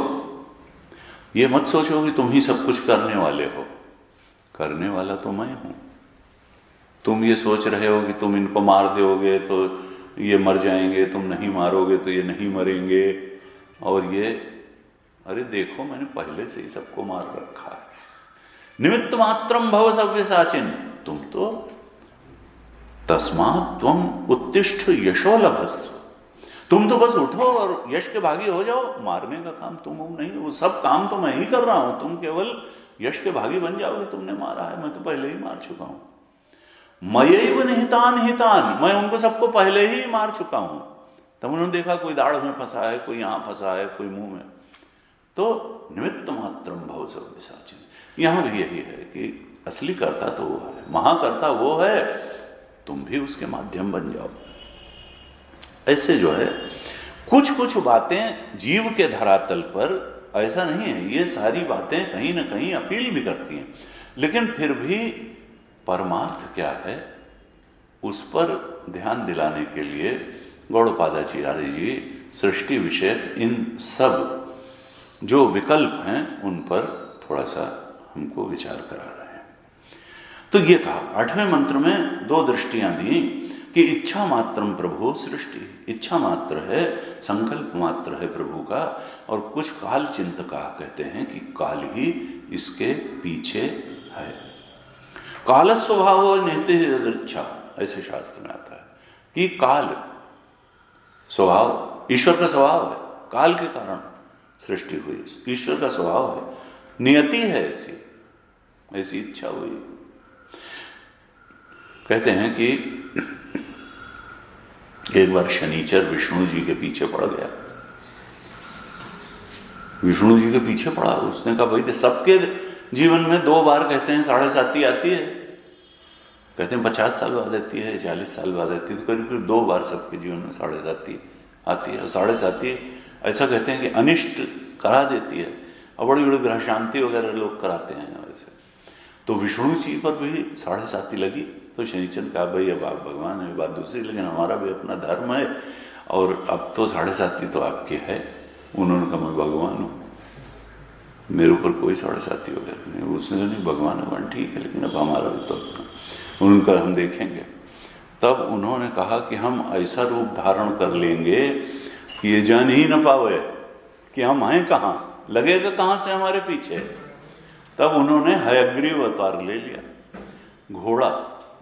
ये मत सोचो कि तुम ही सब कुछ करने वाले हो, करने वाला तो मैं हूं। तुम ये सोच रहे हो कि तुम इनको मार दोगे तो ये मर जाएंगे, तुम नहीं मारोगे तो ये नहीं मरेंगे, और ये अरे देखो मैंने पहले से ही सबको मार रखा है। निमित्त मात्रम भव सव्यसाचिन, तुम तो तस्मात् त्वम उत्तिष्ठ यशो लभस्व, तुम तो बस उठो और यश के भागी हो जाओ। मारने का काम तुम नहीं, वो सब काम तो मैं ही कर रहा हूं, तुम केवल यश के भागी बन जाओगे। तुमने मारा है, मैं तो पहले ही मार चुका हूं। मयैव निहितान हितान, मैं उनको सबको पहले ही मार चुका हूं। तब उन्होंने देखा कोई दाढ़ में फंसा है, कोई यहां फंसा है, कोई मुंह में। तो निमित्त मात्रम भव सव्यसाचिन, यहां भी यही है कि असली कर्ता तो वो है, महाकर्ता वो है, तुम भी उसके माध्यम बन जाओ। ऐसे जो है कुछ कुछ बातें जीव के धरातल पर ऐसा नहीं है, ये सारी बातें कहीं ना कहीं अपील भी करती हैं, लेकिन फिर भी परमार्थ क्या है उस पर ध्यान दिलाने के लिए गौड़पादाचार्य जी सृष्टि विषयक इन सब जो विकल्प हैं उन पर थोड़ा सा हमको विचार करा रहे हैं। तो ये कहा 8वें मंत्र में 2 दृष्टियां दी कि इच्छा मात्रम प्रभु सृष्टि, इच्छा मात्र है, संकल्प मात्र है प्रभु का, और कुछ काल चिंतका कहते हैं कि काल ही इसके पीछे है। काल स्वभाव निहिते इच्छा, ऐसे शास्त्र में आता है कि काल स्वभाव, ईश्वर का स्वभाव है, काल के कारण सृष्टि हुई, ईश्वर का स्वभाव है, नियति है, ऐसी इच्छा हुई। कहते हैं कि एक बार शनिचर विष्णु जी के पीछे पड़ गया। विष्णु जी के पीछे पड़ा, उसने कहा भाई सबके जीवन में 2 बार कहते हैं 7.5 आती है, कहते हैं 50 साल बाद आती है, 40 साल बाद आती है, तो करीब 2 बार सबके जीवन में 7.5 आती है। और 7.5 ऐसा कहते हैं कि अनिष्ट करा देती है, और बड़ी बड़ी ग्रह शांति वगैरह लोग कराते हैं वैसे। तो विष्णु जी पर भी 7.5 लगी। तो शनिचर कहा भाई अब आप भगवान है, बात दूसरी, लेकिन हमारा भी अपना धर्म है, और अब तो 7.5 तो आपके है। उन्होंने कहा मैं भगवान हूँ, मेरे ऊपर कोई 7.5 वगैरह नहीं। उसने नहीं, भगवान भगवान ठीक है, लेकिन अब हमारा भी तो अपना, उनका हम देखेंगे। तब उन्होंने कहा कि हम ऐसा रूप धारण कर लेंगे कि ये जान ही न पावे कि हम हैं कहाँ, लगेगा कहाँ से हमारे पीछे। तब उन्होंने हयग्रीव अवतार ले लिया,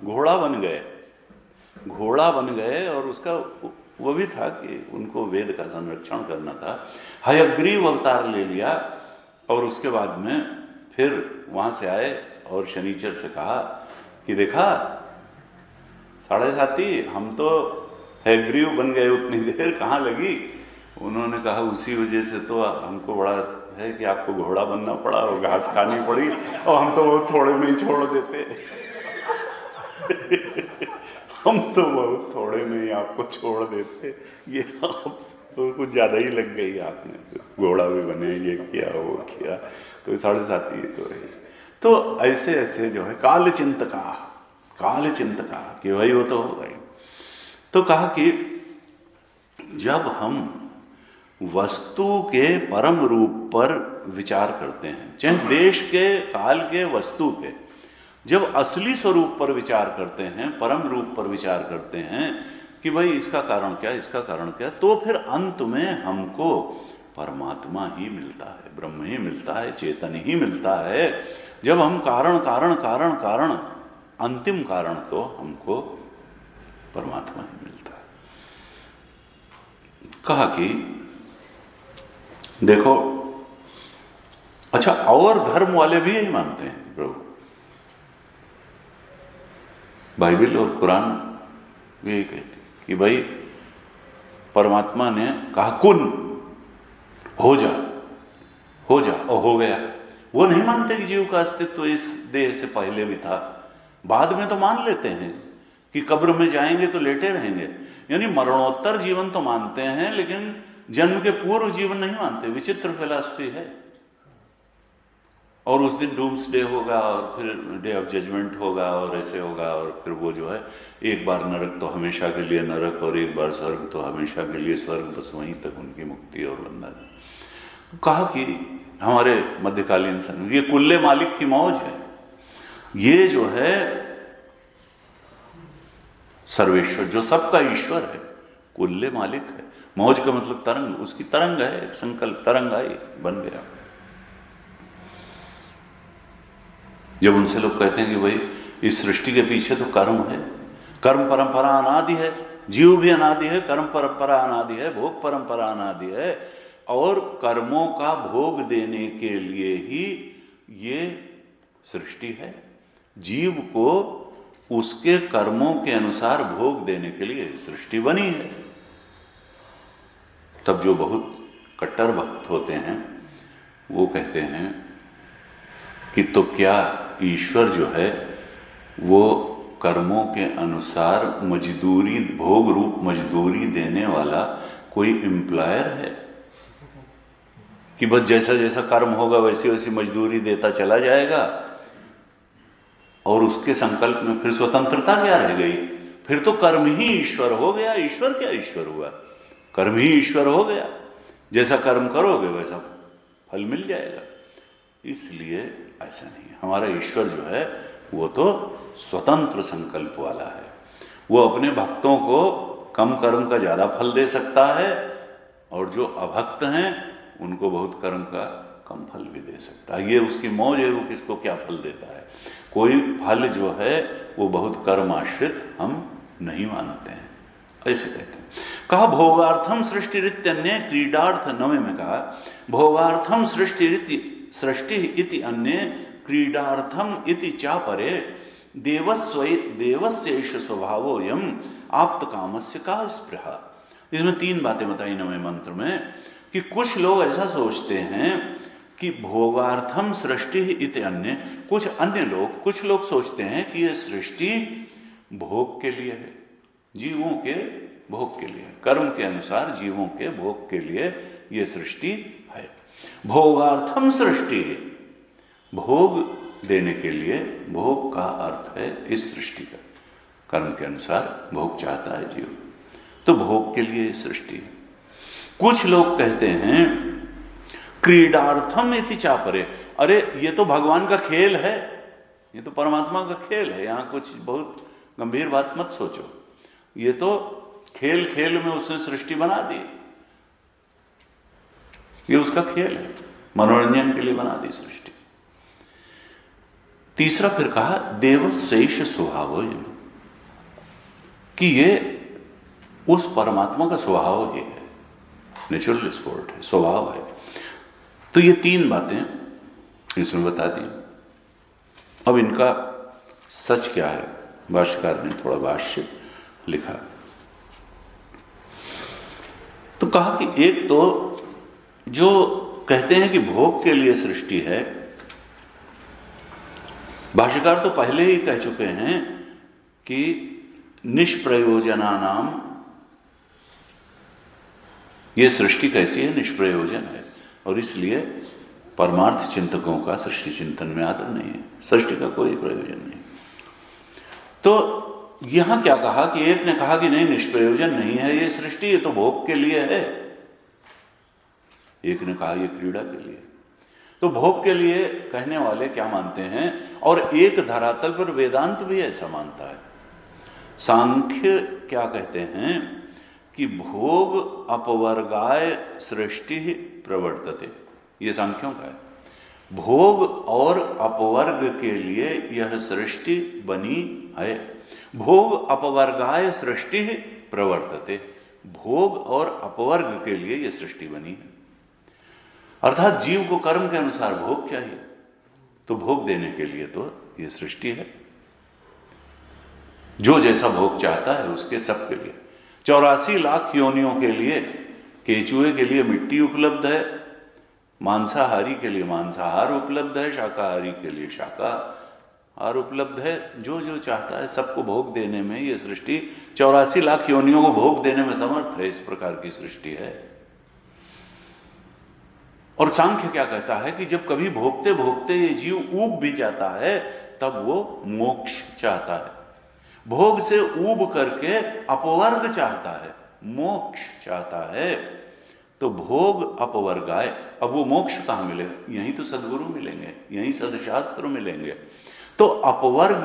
घोड़ा बन गए, घोड़ा बन गए, और उसका वो भी था कि उनको वेद का संरक्षण करना था। हयग्रीव अवतार ले लिया, और उसके बाद में फिर वहां से आए और शनिचर से कहा कि देखा 7.5 हम तो हयग्रीव बन गए, उतनी देर कहाँ लगी। उन्होंने कहा उसी वजह से तो हमको बड़ा है कि आपको घोड़ा बनना पड़ा और घास खानी पड़ी, और हम तो बहुत थोड़े में ही छोड़ देते हम तो बहुत थोड़े में ही आपको छोड़ देते, ये आप तो कुछ ज़्यादा ही लग गई आपने, घोड़ा भी बने, ये किया वो किया, तो 7.5 तो है। तो ऐसे ऐसे जो है काल चिंतका कि भाई वो तो हो गई। तो कहा कि जब हम वस्तु के परम रूप पर विचार करते हैं, चाहे देश के, काल के, वस्तु के, जब असली स्वरूप पर विचार करते हैं, परम रूप पर विचार करते हैं कि भाई इसका कारण क्या, इसका कारण क्या, तो फिर अंत में हमको परमात्मा ही मिलता है, ब्रह्म ही मिलता है, चेतन ही मिलता है। जब हम कारण कारण कारण कारण अंतिम कारण तो हमको परमात्मा ही मिलता है। कहा कि देखो, अच्छा, और धर्म वाले भी यही मानते हैं प्रभु, बाइबल और कुरान भी यही कहती कि भाई परमात्मा ने कहा कुन, हो जा और हो गया। वो नहीं मानते कि जीव का अस्तित्व इस देह से पहले भी था। बाद में तो मान लेते हैं कि कब्र में जाएंगे तो लेटे रहेंगे, यानी मरणोत्तर जीवन तो मानते हैं, लेकिन जन्म के पूर्व जीवन नहीं मानते। विचित्र फिलॉसफी है। और उस दिन डूम्सडे होगा और फिर डे ऑफ जजमेंट होगा और ऐसे होगा, और फिर वो जो है एक बार नरक तो हमेशा के लिए नरक और एक बार स्वर्ग तो हमेशा के लिए स्वर्ग, बस वहीं तक उनकी मुक्ति और बंधन। कहा कि हमारे मध्यकालीन सन ये कुल्ले मालिक की मौज है। ये जो है सर्वेश्वर, जो सबका ईश्वर है, कुल्ले मालिक है। मौज का मतलब तरंग, उसकी तरंग है, संकल्प तरंग आई, बन गया। जब उनसे लोग कहते हैं कि भाई इस सृष्टि के पीछे तो कर्म है, कर्म परंपरा अनादि है, जीव भी अनादि है, कर्म परंपरा अनादि है, भोग परंपरा अनादि है, और कर्मों का भोग देने के लिए ही ये सृष्टि है। जीव को उसके कर्मों के अनुसार भोग देने के लिए सृष्टि बनी है। तब जो बहुत कट्टर भक्त होते हैं वो कहते हैं कि तो क्या ईश्वर जो है वो कर्मों के अनुसार मजदूरी, भोग रूप मजदूरी देने वाला कोई एम्प्लॉयर है कि बस जैसा जैसा कर्म होगा वैसी वैसी मजदूरी देता चला जाएगा, और उसके संकल्प में फिर स्वतंत्रता क्या रह गई? फिर तो कर्म ही ईश्वर हो गया। ईश्वर क्या ईश्वर हुआ? कर्म ही ईश्वर हो गया। जैसा कर्म करोगे वैसा फल मिल जाएगा। इसलिए ऐसा नहीं है। हमारा ईश्वर जो है वो तो स्वतंत्र संकल्प वाला है। वो अपने भक्तों को कम कर्म का ज्यादा फल दे सकता है, और जो अभक्त हैं उनको बहुत कर्म का कम फल भी दे सकता है। ये उसकी मौज है। वो किसको क्या फल देता है? कोई फल जो है वो बहुत कर्म आश्रित हम नहीं मानते हैं, ऐसे कहते हैं। कहा भोगार्थम सृष्टिरित्यन्य क्रीडार्थ, 9वें में कहा भोगार्थम सृष्टि इति अन्य क्रीडार्थम इति चापरे देवस्यैष स्वभावोऽयं आप्त कामस्य का स्पृहा। इसमें 3 बातें बताई 9वें मंत्र में कि कुछ लोग ऐसा सोचते हैं कि भोगार्थम सृष्टि इति अन्य, कुछ लोग सोचते हैं कि यह सृष्टि भोग के लिए है, जीवों के भोग के लिए, कर्म के अनुसार जीवों के भोग के लिए यह सृष्टि है। भोगार्थम सृष्टि, भोग देने के लिए, भोग का अर्थ है इस सृष्टि का, कर्म के अनुसार भोग चाहता है जीव, तो भोग के लिए सृष्टि है। कुछ लोग कहते हैं क्रीडार्थम इति चापरे, अरे ये तो भगवान का खेल है, ये तो परमात्मा का खेल है, यहां कुछ बहुत गंभीर बात मत सोचो, ये तो खेल खेल में उसने सृष्टि बना दी, ये उसका खेल है, मनोरंजन के लिए बना दी सृष्टि। तीसरा फिर कहा देवशेष स्वभाव, कि ये उस परमात्मा का स्वभाव ही है, नेचुरल स्पोर्ट है, स्वभाव है। तो ये 3 बातें इसमें बता दी। अब इनका सच क्या है? भाष्यकार ने थोड़ा भाष्य लिखा तो कहा कि एक तो जो कहते हैं कि भोग के लिए सृष्टि है, भाष्यकार तो पहले ही कह चुके हैं कि निष्प्रयोजनानाम, ये सृष्टि कैसी है? निष्प्रयोजन है, और इसलिए परमार्थ चिंतकों का सृष्टि चिंतन में आदर नहीं है, सृष्टि का कोई प्रयोजन नहीं। तो यहां क्या कहा कि एक ने कहा कि नहीं, निष्प्रयोजन नहीं है ये सृष्टि, ये तो भोग के लिए है। एक ने कहा ये क्रीड़ा के लिए। तो भोग के लिए कहने वाले क्या मानते हैं? और एक धरातल पर वेदांत भी ऐसा मानता है। सांख्य क्या कहते हैं कि भोग अपवर्गाय सृष्टि प्रवर्तते, ये सांख्यों का है। भोग और अपवर्ग के लिए यह सृष्टि बनी है। भोग अपवर्गाय सृष्टि प्रवर्तते, भोग और अपवर्ग के लिए यह सृष्टि बनी है। अर्थात जीव को कर्म के अनुसार भोग चाहिए, तो भोग देने के लिए तो यह सृष्टि है। जो जैसा भोग चाहता है उसके सबके लिए 84 लाख योनियों के लिए, केचुए के लिए मिट्टी उपलब्ध है, मांसाहारी के लिए मांसाहार उपलब्ध है, शाकाहारी के लिए शाकाहार उपलब्ध है। जो जो चाहता है सबको भोग देने में यह सृष्टि 84 लाख योनियों को भोग देने में समर्थ है। इस प्रकार की सृष्टि है। और सांख्य क्या कहता है कि जब कभी भोगते भोगते ये जीव ऊब भी जाता है तब वो मोक्ष चाहता है। भोग से ऊब करके अपवर्ग चाहता है, मोक्ष चाहता है, तो भोग अपवर्गाय। अब वो मोक्ष कहां मिलेगा? यहीं तो सद्गुरु मिलेंगे, यहीं सदशास्त्र मिलेंगे। तो अपवर्ग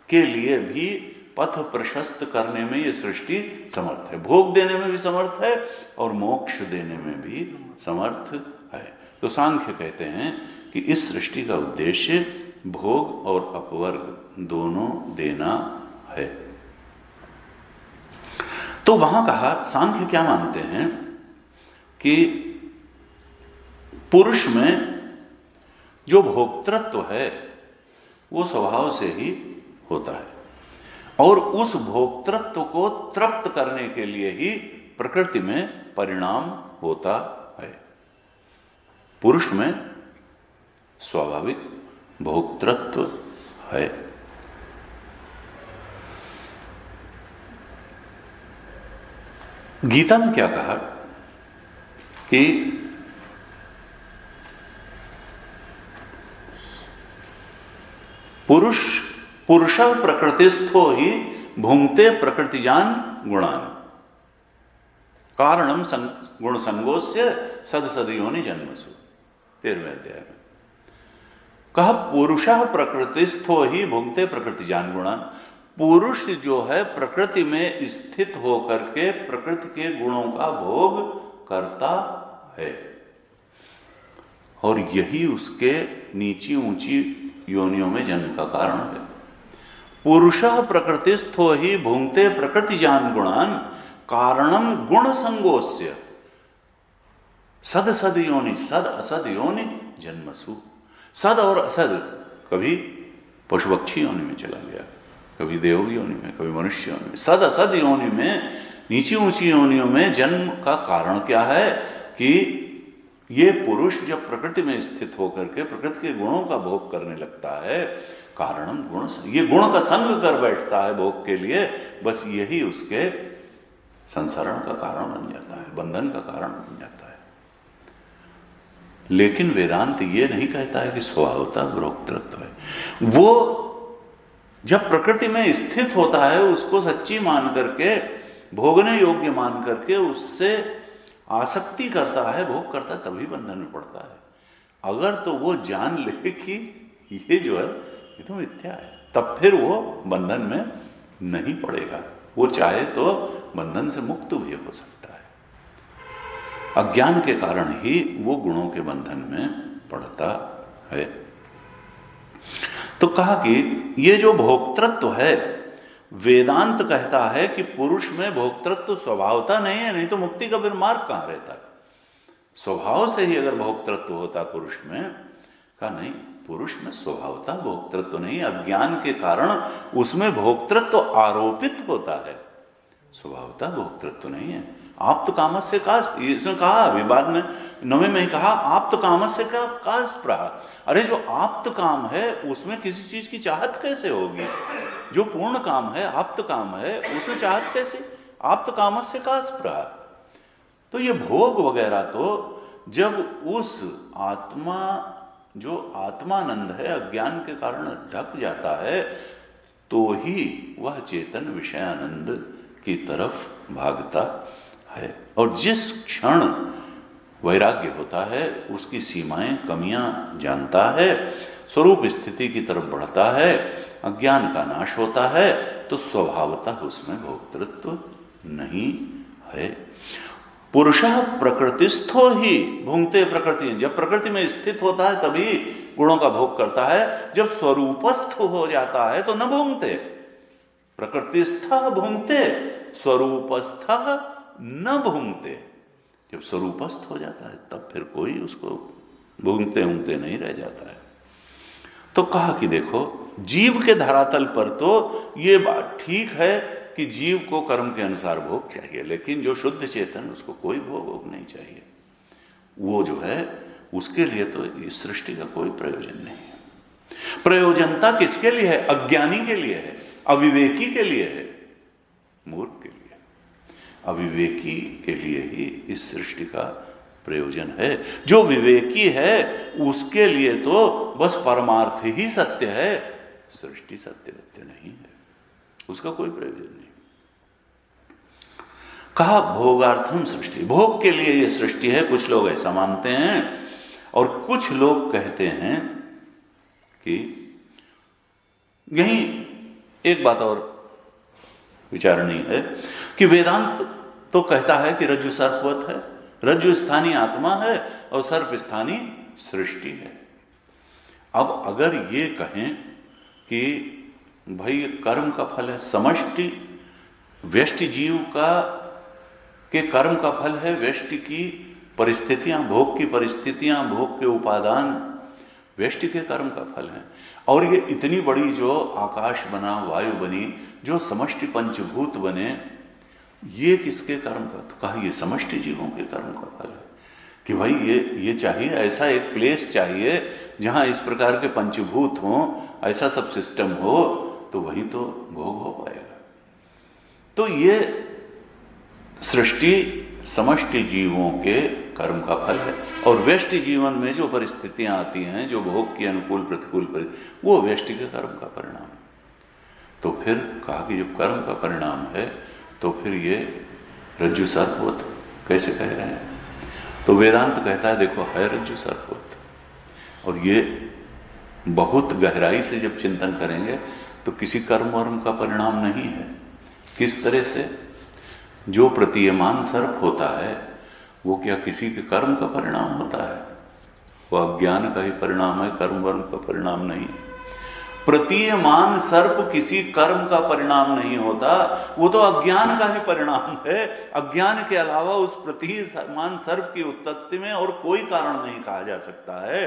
के लिए भी पथ प्रशस्त करने में ये सृष्टि समर्थ है। भोग देने में भी समर्थ है और मोक्ष देने में भी समर्थ है। तो सांख्य कहते हैं कि इस सृष्टि का उद्देश्य भोग और अपवर्ग दोनों देना है। तो वहां कहा, सांख्य क्या मानते हैं कि पुरुष में जो भोक्तृत्व है वो स्वभाव से ही होता है, और उस भोक्तृत्व को तृप्त करने के लिए ही प्रकृति में परिणाम होता है। पुरुष में स्वाभाविक भोक्तृत्व है। गीता में क्या कहा कि पुरुष प्रकृतिस्थो ही भुंक्ते प्रकृतिजान गुणान कारणम गुण संगोस्य सदसदयोनि जन्मसु। 13वें अध्याय में कहा, पुरुष प्रकृतिस्थो ही भुंक्ते प्रकृतिजान गुणान। पुरुष जो है प्रकृति में स्थित होकर के प्रकृति के गुणों का भोग करता है, और यही उसके नीची ऊंची योनियों में जन्म का कारण है। पुरुष प्रकृतिस्थो ही भुंक्ते प्रकृतिजान गुणान कारणम गुण संगोस्य सद सद योनि, सद असद योनि जन्मसु। सद और असद, कभी पशु पक्षी योनि में चला गया, कभी देव योनि में, कभी मनुष्य योनि में। सद असद योनि में, नीची ऊंची योनियों में जन्म का कारण क्या है कि ये पुरुष जब प्रकृति में स्थित होकर के प्रकृति के गुणों का भोग करने लगता है, कारणम गुण, ये गुण का संग कर बैठता है भोग के लिए, बस यही उसके संसरण का कारण बन जाता है, बंधन का कारण बन जाता है। लेकिन वेदांत ये नहीं कहता है कि स्वभावतः भोक्तृत्व है। वो जब प्रकृति में स्थित होता है उसको सच्ची मान करके, भोगने योग्य मान करके उससे आसक्ति करता है, भोग करता है, तभी बंधन में पड़ता है। अगर तो वो जान ले कि ये जो है ये तो मिथ्या है, तब फिर वो बंधन में नहीं पड़ेगा। वो चाहे तो बंधन से मुक्त भी हो सकता है। अज्ञान के कारण ही वो गुणों के बंधन में पड़ता है। तो कहा कि ये जो भोक्तृत्व है, वेदांत कहता है कि पुरुष में भोक्तृत्व स्वभावता नहीं है, नहीं तो मुक्ति का फिर मार्ग कहां रहता है। स्वभाव से ही अगर भोक्तृत्व होता पुरुष में, कहा नहीं, पुरुष में स्वभावता भोक्तृत्व नहीं, अज्ञान के कारण उसमें भोक्तृत्व आरोपित होता है, स्वभावता भोक्तृत्व नहीं है। आप्त कामस्य का, इसने कहा विवाद में 9वें में ही कहा, आप्त कामस्य का स्पृहा। अरे जो आप्त काम है उसमें किसी चीज की चाहत कैसे होगी? जो पूर्ण काम है, आप्त काम है, उसमें चाहत कैसे? आप्त कामस्य का स्पृहा। तो ये भोग वगैरह तो जब उस आत्मा, जो आत्मानंद है, अज्ञान के कारण ढक जाता है, तो ही वह चेतन विषयानंद की तरफ भागता है। और जिस क्षण वैराग्य होता है, उसकी सीमाएं, कमियां जानता है, स्वरूप स्थिति की तरफ बढ़ता है, अज्ञान का नाश होता है, तो स्वभावतः उसमें भोक्तृत्व नहीं है। पुरुषः प्रकृतिस्थो ही भुंगते प्रकृति, जब प्रकृति में स्थित होता है तभी गुणों का भोग करता है, जब स्वरूपस्थ हो जाता है तो न भुंगते। प्रकृतिस्थ भुंगते, स्वरूपस्थ न भुंगते। जब स्वरूपस्थ हो जाता है तब फिर कोई उसको भूंगते ऊंगते नहीं रह जाता है। तो कहा कि देखो, जीव के धरातल पर तो ये बात ठीक है कि जीव को कर्म के अनुसार भोग चाहिए, लेकिन जो शुद्ध चेतन उसको कोई भोग नहीं चाहिए। वो जो है उसके लिए तो इस सृष्टि का कोई प्रयोजन नहीं है। प्रयोजनता किसके लिए है? अज्ञानी के लिए है, अविवेकी के लिए है, मूर्ख के लिए। अविवेकी के लिए ही इस सृष्टि का प्रयोजन है। जो विवेकी है उसके लिए तो बस परमार्थ ही सत्य है, सृष्टि सत्य नहीं है, उसका कोई प्रयोजन नहीं। कहा भोगार्थम सृष्टि, भोग के लिए यह सृष्टि है। कुछ लोग ऐसा मानते हैं और कुछ लोग कहते हैं कि यही एक बात और विचारणीय है कि वेदांत तो कहता है कि रज्जु सर्पवत है, रज्जु स्थानीय आत्मा है और सर्प स्थानीय सृष्टि है। अब अगर ये कहें कि भाई कर्म का फल है समष्टि, व्यष्टि जीव का के कर्म का फल है व्यष्टि की परिस्थितियां, भोग की परिस्थितियां, भोग के उपादान व्यष्टि के कर्म का फल है, और ये इतनी बड़ी जो आकाश बना, वायु बनी, जो समष्टि पंचभूत बने, ये किसके कर्म का? तो कहा ये समष्टि जीवों के कर्म का फल है कि भाई ये चाहिए, ऐसा एक प्लेस चाहिए जहां इस प्रकार के पंचभूत हों, ऐसा सब सिस्टम हो, तो वही तो भोग हो पाएगा। तो ये सृष्टि समष्टि जीवों के कर्म का फल है, और व्यष्टि जीवन में जो परिस्थितियां आती हैं, जो भोग की अनुकूल प्रतिकूल वो व्यष्टि के कर्म का परिणाम। तो फिर कहा कि जब कर्म का परिणाम है तो फिर ये रज्जु सर्पवत कैसे कह रहे हैं? तो वेदांत कहता है देखो है रज्जु सर्पवत, और ये बहुत गहराई से जब चिंतन करेंगे तो किसी कर्म वर्म का परिणाम नहीं है। किस तरह से? जो प्रतीयमान सर्प होता है वो क्या किसी के कर्म का परिणाम होता है? वो अज्ञान का ही परिणाम है, कर्म वर्म का परिणाम नहीं। प्रतीयमान सर्प किसी कर्म का परिणाम नहीं होता, वो तो अज्ञान का ही परिणाम है। अज्ञान के अलावा उस प्रतीयमान सर्प की उत्पत्ति में और कोई कारण नहीं कहा जा सकता है।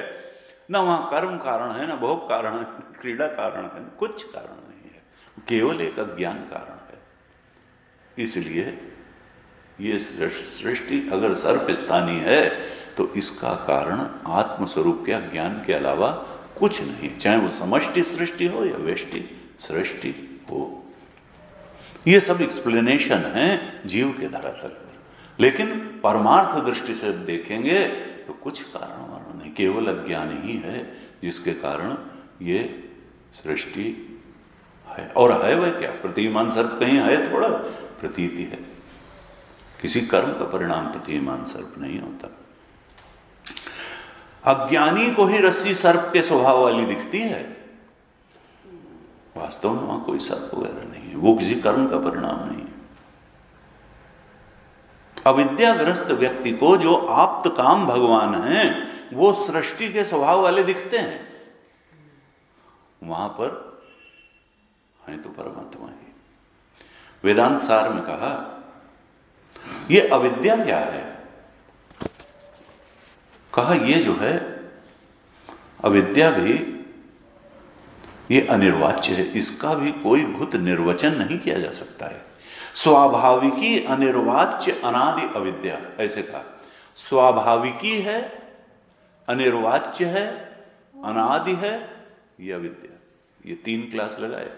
न वहां कर्म कारण है, न भोग कारण है, न क्रीड़ा कारण है, कुछ कारण नहीं है, केवल एक अज्ञान कारण है। इसलिए ये सृष्टि अगर सर्प स्थानीय है तो इसका कारण आत्मस्वरूप के अज्ञान के अलावा कुछ नहीं, चाहे वो समष्टि सृष्टि हो या व्यष्टि सृष्टि हो। ये सब एक्सप्लेनेशन है जीव के धरातल पर, लेकिन परमार्थ दृष्टि से देखेंगे तो कुछ कारण वारण नहीं, केवल अज्ञान ही है जिसके कारण ये सृष्टि है। और है वह क्या? प्रतीयमान सर्प कहीं है थोड़ा, प्रतीति है, किसी कर्म का परिणाम प्रतीयमान सर्प नहीं होता। अज्ञानी को ही रस्सी सर्प के स्वभाव वाली दिखती है, वास्तव में वहां कोई सर्प वगैरह नहीं है, वो किसी कर्म का परिणाम नहीं है। अविद्याग्रस्त व्यक्ति को जो आप्त काम भगवान हैं वो सृष्टि के स्वभाव वाले दिखते हैं, वहां पर है तो परमात्मा ही। वेदांत सार में कहा ये अविद्या क्या है? कहा ये जो है अविद्या भी ये अनिर्वाच्य है, इसका भी कोई भूत निर्वचन नहीं किया जा सकता है। स्वाभाविकी अनिर्वाच्य अनादि अविद्या, ऐसे कहा। स्वाभाविकी है, अनिर्वाच्य है, अनादि है, ये अविद्या। ये 3 क्लास लगाए।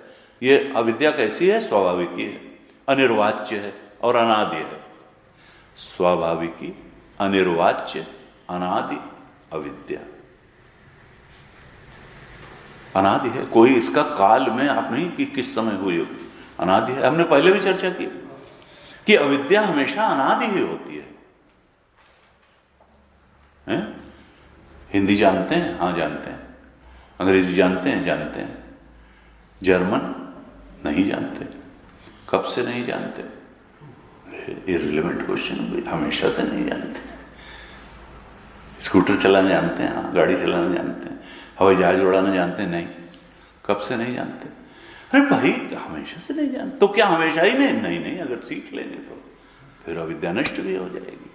ये अविद्या कैसी है? स्वाभाविकी है, अनिर्वाच्य है और अनादि है। स्वाभाविकी, अनिर्वाच्य, अनादि अविद्या। अनादि है, कोई इसका काल में आप नहीं कि किस समय हुई होगी, अनादि है। हमने पहले भी चर्चा की कि अविद्या हमेशा अनादि ही होती है। हिंदी जानते हैं? हाँ जानते हैं। अंग्रेजी जानते हैं? जानते हैं। जर्मन नहीं जानते। कब से नहीं जानते? इररिलेवेंट क्वेश्चन, हमेशा से नहीं जानते। स्कूटर चलाना जानते हैं, हाँ, गाड़ी चलाना जानते हैं, हवाई जहाज उड़ाना जानते हैं, नहीं। कब से नहीं जानते? अरे भाई हमेशा से नहीं जानते, तो क्या हमेशा ही नहीं? नहीं नहीं, अगर सीख लेंगे तो फिर अविद्या नष्ट भी हो जाएगी,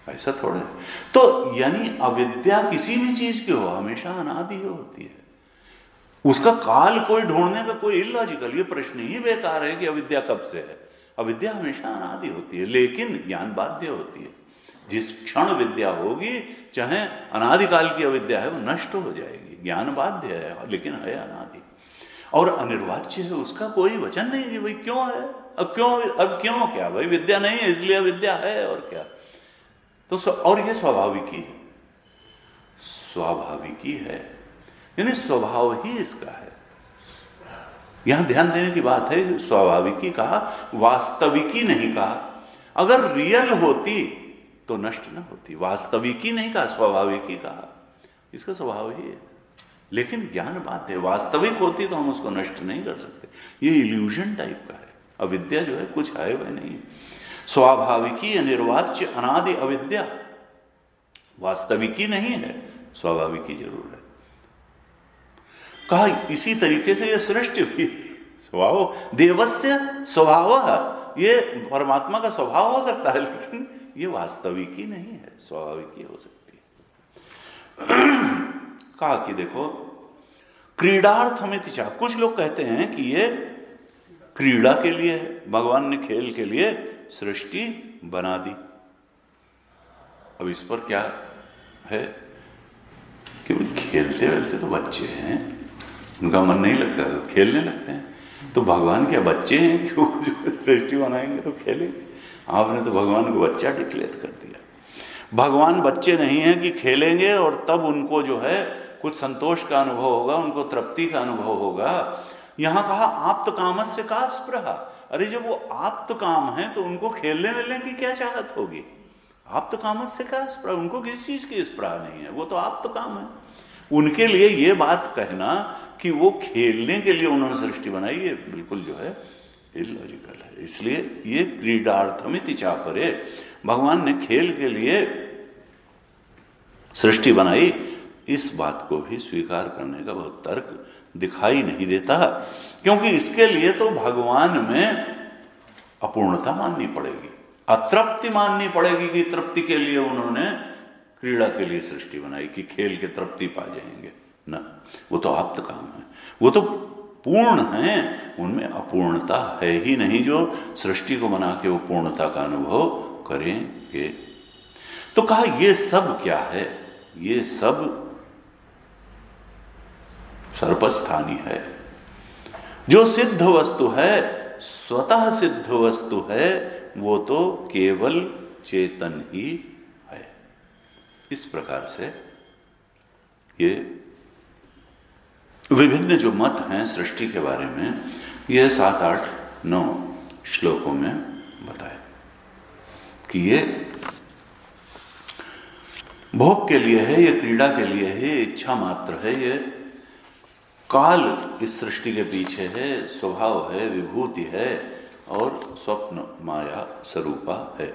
ऐसा थोड़ा है। तो यानी अविद्या किसी भी चीज की हो हमेशा अनादि होती है, उसका काल कोई ढूंढने का कोई इलॉजिकल, ये प्रश्न ही बेकार है कि अविद्या कब से है। अविद्या हमेशा अनादि होती है, लेकिन ज्ञान बाध्य होती है। जिस क्षण विद्या होगी, चाहे अनादिकाल की अविद्या है, वो नष्ट हो जाएगी। ज्ञान बाध्य है लेकिन है अनादि और अनिर्वाच्य है, उसका कोई वचन नहीं कि भाई क्यों है, अब क्यों क्या, भाई विद्या नहीं है इसलिए विद्या है, और क्या। तो और ये स्वाभाविकी है, स्वाभाविकी है, यानी स्वभाव ही इसका है। यहां ध्यान देने की बात है, स्वाभाविकी कहा, वास्तविकी नहीं कहा। अगर रियल होती तो नष्ट न होती, वास्तविकी नहीं कहा, स्वाभाविकी कहा, इसका स्वभाव ही है। लेकिन ज्ञान बात है, वास्तविक होती तो हम उसको नष्ट नहीं कर सकते, ये इल्यूजन टाइप का है। अविद्या जो है कुछ है वह नहीं। स्वाभाविकी अनिर्वाच्य अनादि अविद्या, वास्तविकी नहीं है, स्वाभाविकी जरूर है। कहा इसी तरीके से यह सृष्टि भी स्वभाव देवस्य स्वभाव, ये परमात्मा का स्वभाव हो सकता है, लेकिन ये वास्तविकी नहीं है, स्वाभाविकी हो सकती है। कहा कि देखो क्रीडार्थमिति चा, कुछ लोग कहते हैं कि ये क्रीड़ा के लिए है, भगवान ने खेल के लिए सृष्टि बना दी। अब इस पर क्या है कि खेलते वैसे तो बच्चे हैं, उनका मन नहीं लगता तो खेलने लगते हैं। तो भगवान क्या बच्चे हैं कि वो जो सृष्टि बनाएंगे तो खेलेंगे? आपने तो भगवान को बच्चा डिक्लेयर कर दिया। भगवान बच्चे नहीं हैं कि खेलेंगे और तब उनको जो है कुछ संतोष का अनुभव होगा, उनको तृप्ति का अनुभव होगा। यहां कहा आप्त कामस्य का स्पृहा, अरे जब वो आप्त काम है तो उनको खेलने मिलने की क्या चाहत होगी? आप्त कामस्य का स्पृहा, उनको किस चीज की स्पृहा नहीं है, वो तो आप्त काम है। उनके लिए ये बात कहना कि वो खेलने के लिए उन्होंने सृष्टि बनाई, ये बिल्कुल जो है इलॉजिकल है। इसलिए ये क्रीडार्थमिति चापरे, भगवान ने खेल के लिए सृष्टि बनाई, इस बात को भी स्वीकार करने का बहुत तर्क दिखाई नहीं देता, क्योंकि इसके लिए तो भगवान में अपूर्णता माननी पड़ेगी, अतृप्ति माननी पड़ेगी कि तृप्ति के लिए उन्होंने क्रीड़ा के लिए सृष्टि बनाई कि खेल के तृप्ति पा जाएंगे ना। वो तो आप्त काम है, वो तो पूर्ण है, उनमें अपूर्णता है ही नहीं जो सृष्टि को बना के वो पूर्णता का अनुभव करेंगे। तो कहा ये सब क्या है? ये सब सर्वस्थानी है। जो सिद्ध वस्तु है, स्वतः सिद्ध वस्तु है, वो तो केवल चेतन ही है। इस प्रकार से ये विभिन्न जो मत हैं सृष्टि के बारे में, ये 7, 8, 9 श्लोकों में बताए कि ये भोग के लिए है, ये क्रीड़ा के लिए है, इच्छा मात्र है, ये काल इस सृष्टि के पीछे है, स्वभाव है, विभूति है और स्वप्न माया स्वरूपा है।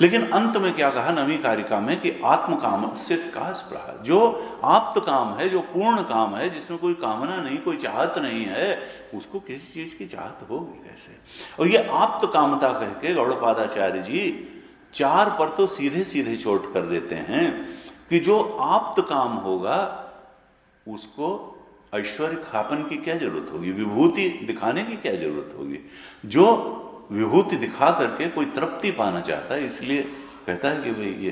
लेकिन अंत में क्या कहा नवी कारिका में कि आत्म काम से का स्पृहा, जो आप्त काम है, जो पूर्ण काम है, जिसमें कोई कामना नहीं, कोई चाहत नहीं है, उसको किसी चीज की चाहत होगी कैसे? और ये आप्त कामता कह के गौड़पादाचार्य जी 4 पर तो सीधे सीधे चोट कर देते हैं कि जो आप्त काम होगा उसको ऐश्वर्य खापन की क्या जरूरत होगी, विभूति दिखाने की क्या जरूरत होगी? जो विभूति दिखा करके कोई तृप्ति पाना चाहता है, इसलिए कहता है कि भाई ये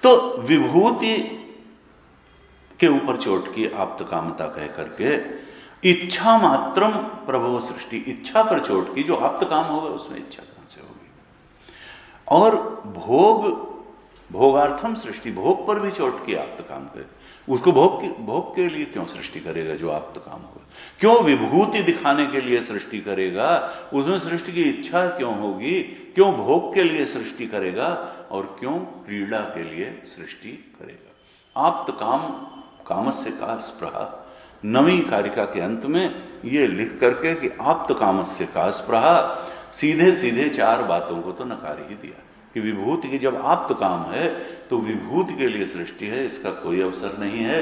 तो विभूति के ऊपर चोट की आप्त कामता कह करके इच्छा मात्रम प्रभो सृष्टि, इच्छा पर चोट की, जो आप्त काम होगा उसमें इच्छा कहां से होगी? और भोगार्थम सृष्टि, भोग पर भी चोट की आप्त काम करे, उसको भोग के लिए क्यों सृष्टि करेगा जो आप्त काम होगा? क्यों विभूति दिखाने के लिए सृष्टि करेगा? उसमें सृष्टि की इच्छा क्यों होगी? क्यों भोग के लिए सृष्टि करेगा और क्यों क्रीड़ा के लिए सृष्टि करेगा? आप्त काम कामस्य का स्पृहा, नवी कारिका के अंत में ये लिख करके कि आप्त कामस्य का स्पृहा, सीधे सीधे चार बातों को तो नकार ही दिया कि विभूति की जब आप्त काम है तो विभूति के लिए सृष्टि है, इसका कोई अवसर नहीं है।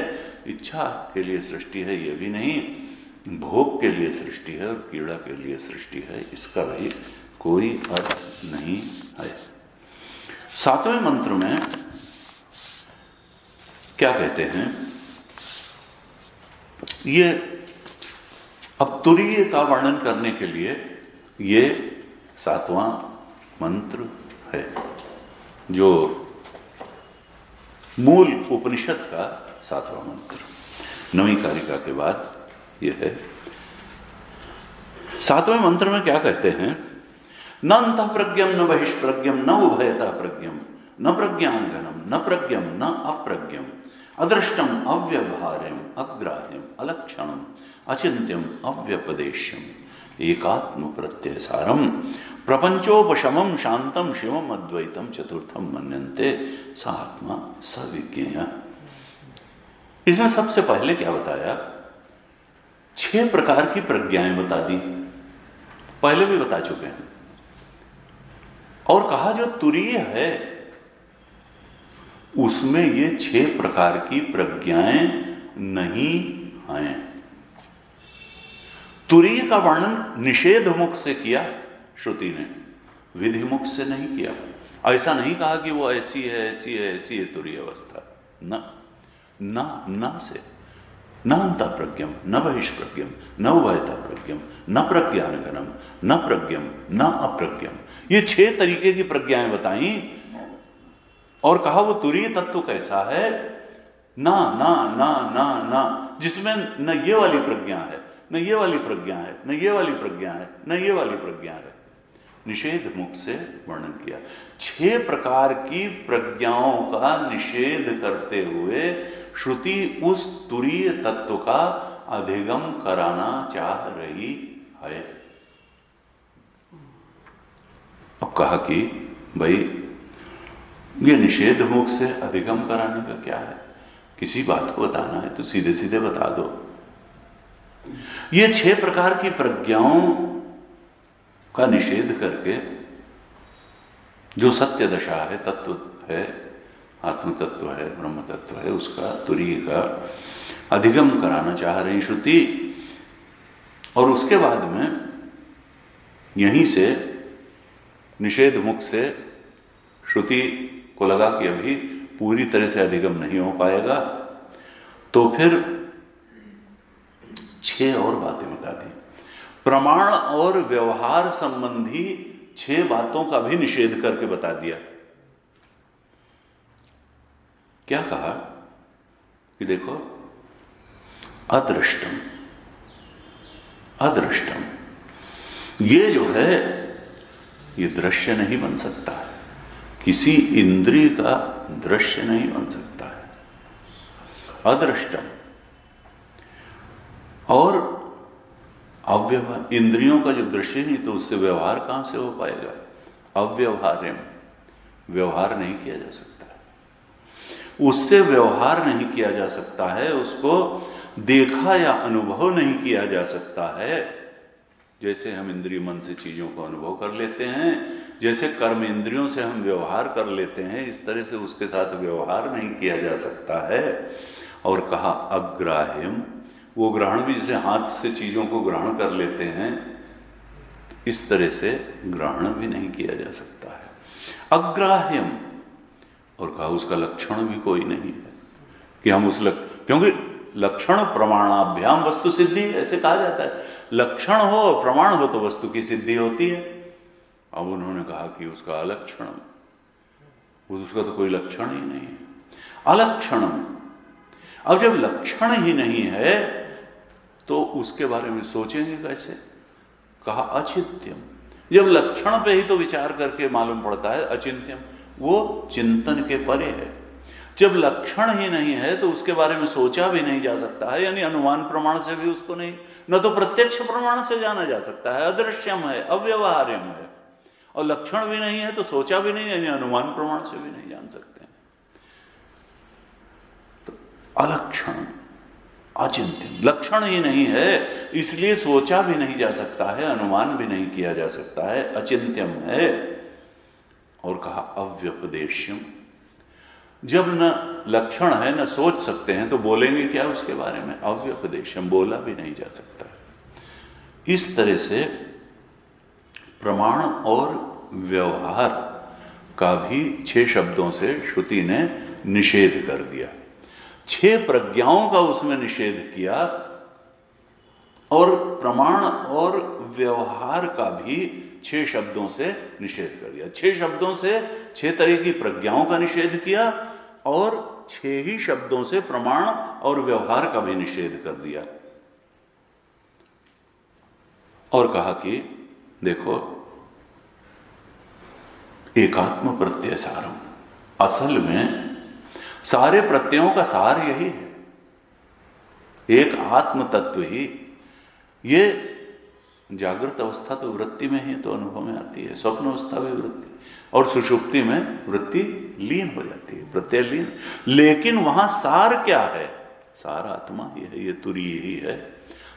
इच्छा के लिए सृष्टि है ये भी नहीं, भोग के लिए सृष्टि है और पीड़ा के लिए सृष्टि है, इसका भी कोई अर्थ नहीं है। सातवें मंत्र में क्या कहते हैं, ये अब तुरीय का वर्णन करने के लिए ये सातवां मंत्र है, जो मूल उपनिषद का सातवां मंत्र, नवीं कारिका के बाद यह है। सातवें मंत्र में क्या कहते हैं, न अंतः प्रज्ञम न बहिष्प्रज्ञम न उभयता प्रज्ञम न प्रज्ञानघनम न प्रज्ञम न अप्रज्ञम अदृष्टम अव्यवहार्यम अग्राह्यम अलक्षणम अचिंत्यम अव्यपदेश्यम एकात्म प्रत्ययसारम प्रपंचोपशमम शांतम शिवम अद्वैतम चतुर्थम मन्यन्ते स आत्मा स विज्ञेय। इसमें सबसे पहले क्या बताया, 6 प्रकार की प्रज्ञाएं बता दी, पहले भी बता चुके हैं, और कहा जो तुरीय है उसमें ये 6 प्रकार की प्रज्ञाएं नहीं हैं। तुरीय का वर्णन निषेध मुख से किया श्रुति ने, विधि मुख से नहीं किया। ऐसा नहीं कहा कि वो ऐसी है ऐसी है ऐसी है तुरीय अवस्था, न से, न अंतः प्रज्ञम न बहिष्प्रज्ञम न उभयता प्रज्ञम न प्रज्ञानघनम न प्रज्ञम न अप्रज्ञम, ये 6 तरीके की प्रज्ञाएं बताई और कहा वो तुरीय तत्व कैसा है, ना ना ना ना ना, जिसमें न ये वाली प्रज्ञा है न ये वाली प्रज्ञा है न ये वाली प्रज्ञा है न ये वाली प्रज्ञा है, निषेध मुख से वर्णन किया। 6 प्रकार की प्रज्ञाओं का निषेध करते हुए श्रुति उस तुरीय तत्व का अधिगम कराना चाह रही है। अब कहा कि भाई ये निषेध मुख से अधिगम कराने का क्या है, किसी बात को बताना है तो सीधे सीधे बता दो। ये 6 प्रकार की प्रज्ञाओं का निषेध करके जो सत्य दशा है, तत्व है, आत्म तत्व है, ब्रह्म तत्व है, उसका तुरीय का अधिगम कराना चाह रही श्रुति। और उसके बाद में यहीं से निषेध मुख से श्रुति को लगा कि अभी पूरी तरह से अधिगम नहीं हो पाएगा, तो फिर 6 और बातें बता दी। प्रमाण और व्यवहार संबंधी 6 बातों का भी निषेध करके बता दिया। क्या कहा कि देखो, अदृष्टम, अदृष्टम ये जो है ये दृश्य नहीं बन सकता है, किसी इंद्रिय का दृश्य नहीं बन सकता है, अदृष्टम। और अव्यवहार, इंद्रियों का जो दृश्य नहीं तो उससे व्यवहार कहां से हो पाएगा, अव्यवहार्यम, व्यवहार नहीं किया जा सकता है, उससे व्यवहार नहीं किया जा सकता है, उसको देखा या अनुभव नहीं किया जा सकता है। जैसे हम इंद्रिय मन से चीजों को अनुभव कर लेते हैं, जैसे कर्म इंद्रियों से हम व्यवहार कर लेते हैं, इस तरह से उसके साथ व्यवहार नहीं किया जा सकता है। और कहा अग्राह्यम, वो ग्रहण भी जैसे हाथ से चीजों को ग्रहण कर लेते हैं, इस तरह से ग्रहण भी नहीं किया जा सकता है, अग्राह्यम। और कहा उसका लक्षण भी कोई नहीं है कि हम उस क्योंकि लक्षण प्रमाणाभ्याम वस्तु सिद्धि, ऐसे कहा जाता है, लक्षण हो और प्रमाण हो तो वस्तु की सिद्धि होती है। अब उन्होंने कहा कि उसका अलक्षण, उसका तो कोई लक्षण ही नहीं है, अलक्षणम। अब जब लक्षण ही नहीं है तो उसके बारे में सोचेंगे कैसे, कहा अचिंत्यम। जब लक्षण पे ही तो विचार करके मालूम पड़ता है, अचिंत्यम वो चिंतन के परे है। जब लक्षण ही नहीं है तो उसके बारे में सोचा भी नहीं जा सकता है, यानी अनुमान प्रमाण से भी उसको नहीं, न तो प्रत्यक्ष प्रमाण से जाना जा सकता है, अदृश्यम है, अव्यवहार्यम है। और लक्षण भी नहीं है तो सोचा भी नहीं, यानी अनुमान प्रमाण से भी नहीं जान सकते। तो अलक्षण, अचिंत्यम, लक्षण ही नहीं है, इसलिए सोचा भी नहीं जा सकता है, अनुमान भी नहीं किया जा सकता है, अचिंत्यम है। और कहा अव्यपदेश्यम, जब न लक्षण है न सोच सकते हैं तो बोलेंगे क्या उसके बारे में? अव्यपदेश्यम, बोला भी नहीं जा सकता है। इस तरह से प्रमाण और व्यवहार का भी 6 शब्दों से श्रुति ने निषेध कर दिया। 6 प्रज्ञाओं का उसमें निषेध किया और प्रमाण और व्यवहार का भी 6 शब्दों से निषेध कर दिया। 6 शब्दों से 6 तरह की प्रज्ञाओं का निषेध किया और 6 ही शब्दों से प्रमाण और व्यवहार का भी निषेध कर दिया। और कहा कि देखो, एकात्म प्रत्यय सारम, असल में सारे प्रत्ययों का सार यही है, एक आत्म तत्व ही। ये जागृत अवस्था तो वृत्ति में ही तो अनुभव में आती है, स्वप्न अवस्था भी वृत्ति, और सुषुप्ति में वृत्ति लीन हो जाती है, प्रत्यय लीन। लेकिन वहां सार क्या है? सार आत्मा ही है, ये तुरीय ही है।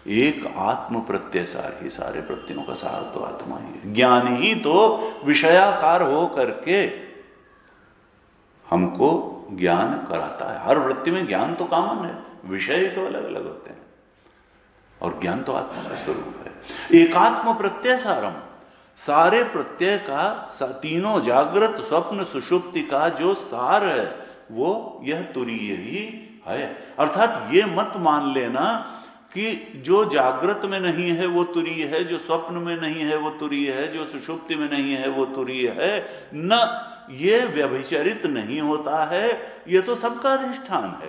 एक आत्म प्रत्यय सार ही, सारे प्रत्ययों का सार तो आत्मा ही है। ज्ञान ही तो विषयाकार हो करके हमको ज्ञान कराता है। हर वृत्ति में ज्ञान तो कॉमन है, विषय तो अलग अलग होते हैं, और ज्ञान तो आत्मा का स्वरूप है। एकात्म प्रत्यय सारम, सारे प्रत्यय का, तीनों जागृत स्वप्न सुषुप्ति का जो सार है वो यह तुरीय ही है। अर्थात ये मत मान लेना कि जो जागृत में नहीं है वो तुरीय है, जो स्वप्न में नहीं है वो तुरीय है, जो सुषुप्ति में नहीं है वो तुरीय है। न ये व्यभिचरित नहीं होता है, ये तो सबका अधिष्ठान है,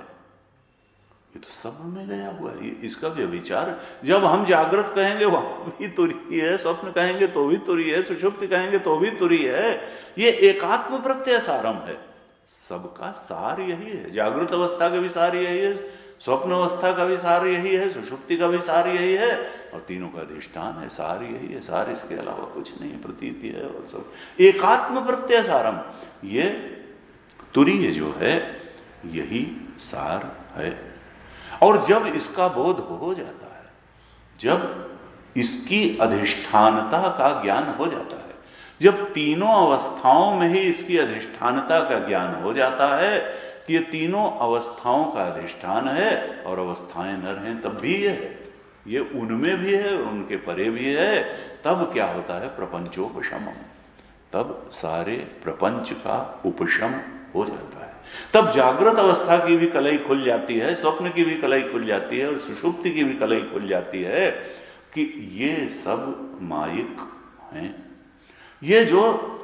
ये तो सब में गया हुआ है। इसका व्यभिचार, जब हम जागृत कहेंगे वहां भी तुरीय है, स्वप्न कहेंगे तो भी तुरीय है, सुषुप्ति कहेंगे तो भी तुरीय है। ये एकात्म प्रत्यय सारम है, सबका सार यही है। जागृत अवस्था का भी सार यही है, स्वप्न अवस्था का भी सार यही है, सुषुप्ति का भी सार यही है, और तीनों का अधिष्ठान है, सार यही है। सार इसके अलावा कुछ नहीं, प्रतीति है और सब। एकात्म प्रत्यय सारम, ये तुरीय जो है यही सार है। और जब इसका बोध हो जाता है, जब इसकी अधिष्ठानता का ज्ञान हो जाता है, जब तीनों अवस्थाओं में ही इसकी अधिष्ठानता का ज्ञान हो जाता है कि ये तीनों अवस्थाओं का अधिष्ठान है और अवस्थाएं नर हैं, तब भी ये है, ये उनमें भी है और उनके परे भी है। तब क्या होता है? प्रपंचोपशमम, तब सारे प्रपंच का उपशम हो जाता है। तब जागृत अवस्था की भी कलई खुल जाती है, स्वप्न की भी कलई खुल जाती है और सुषुप्ति की भी कलई खुल जाती है कि ये सब मायिक हैं। ये जो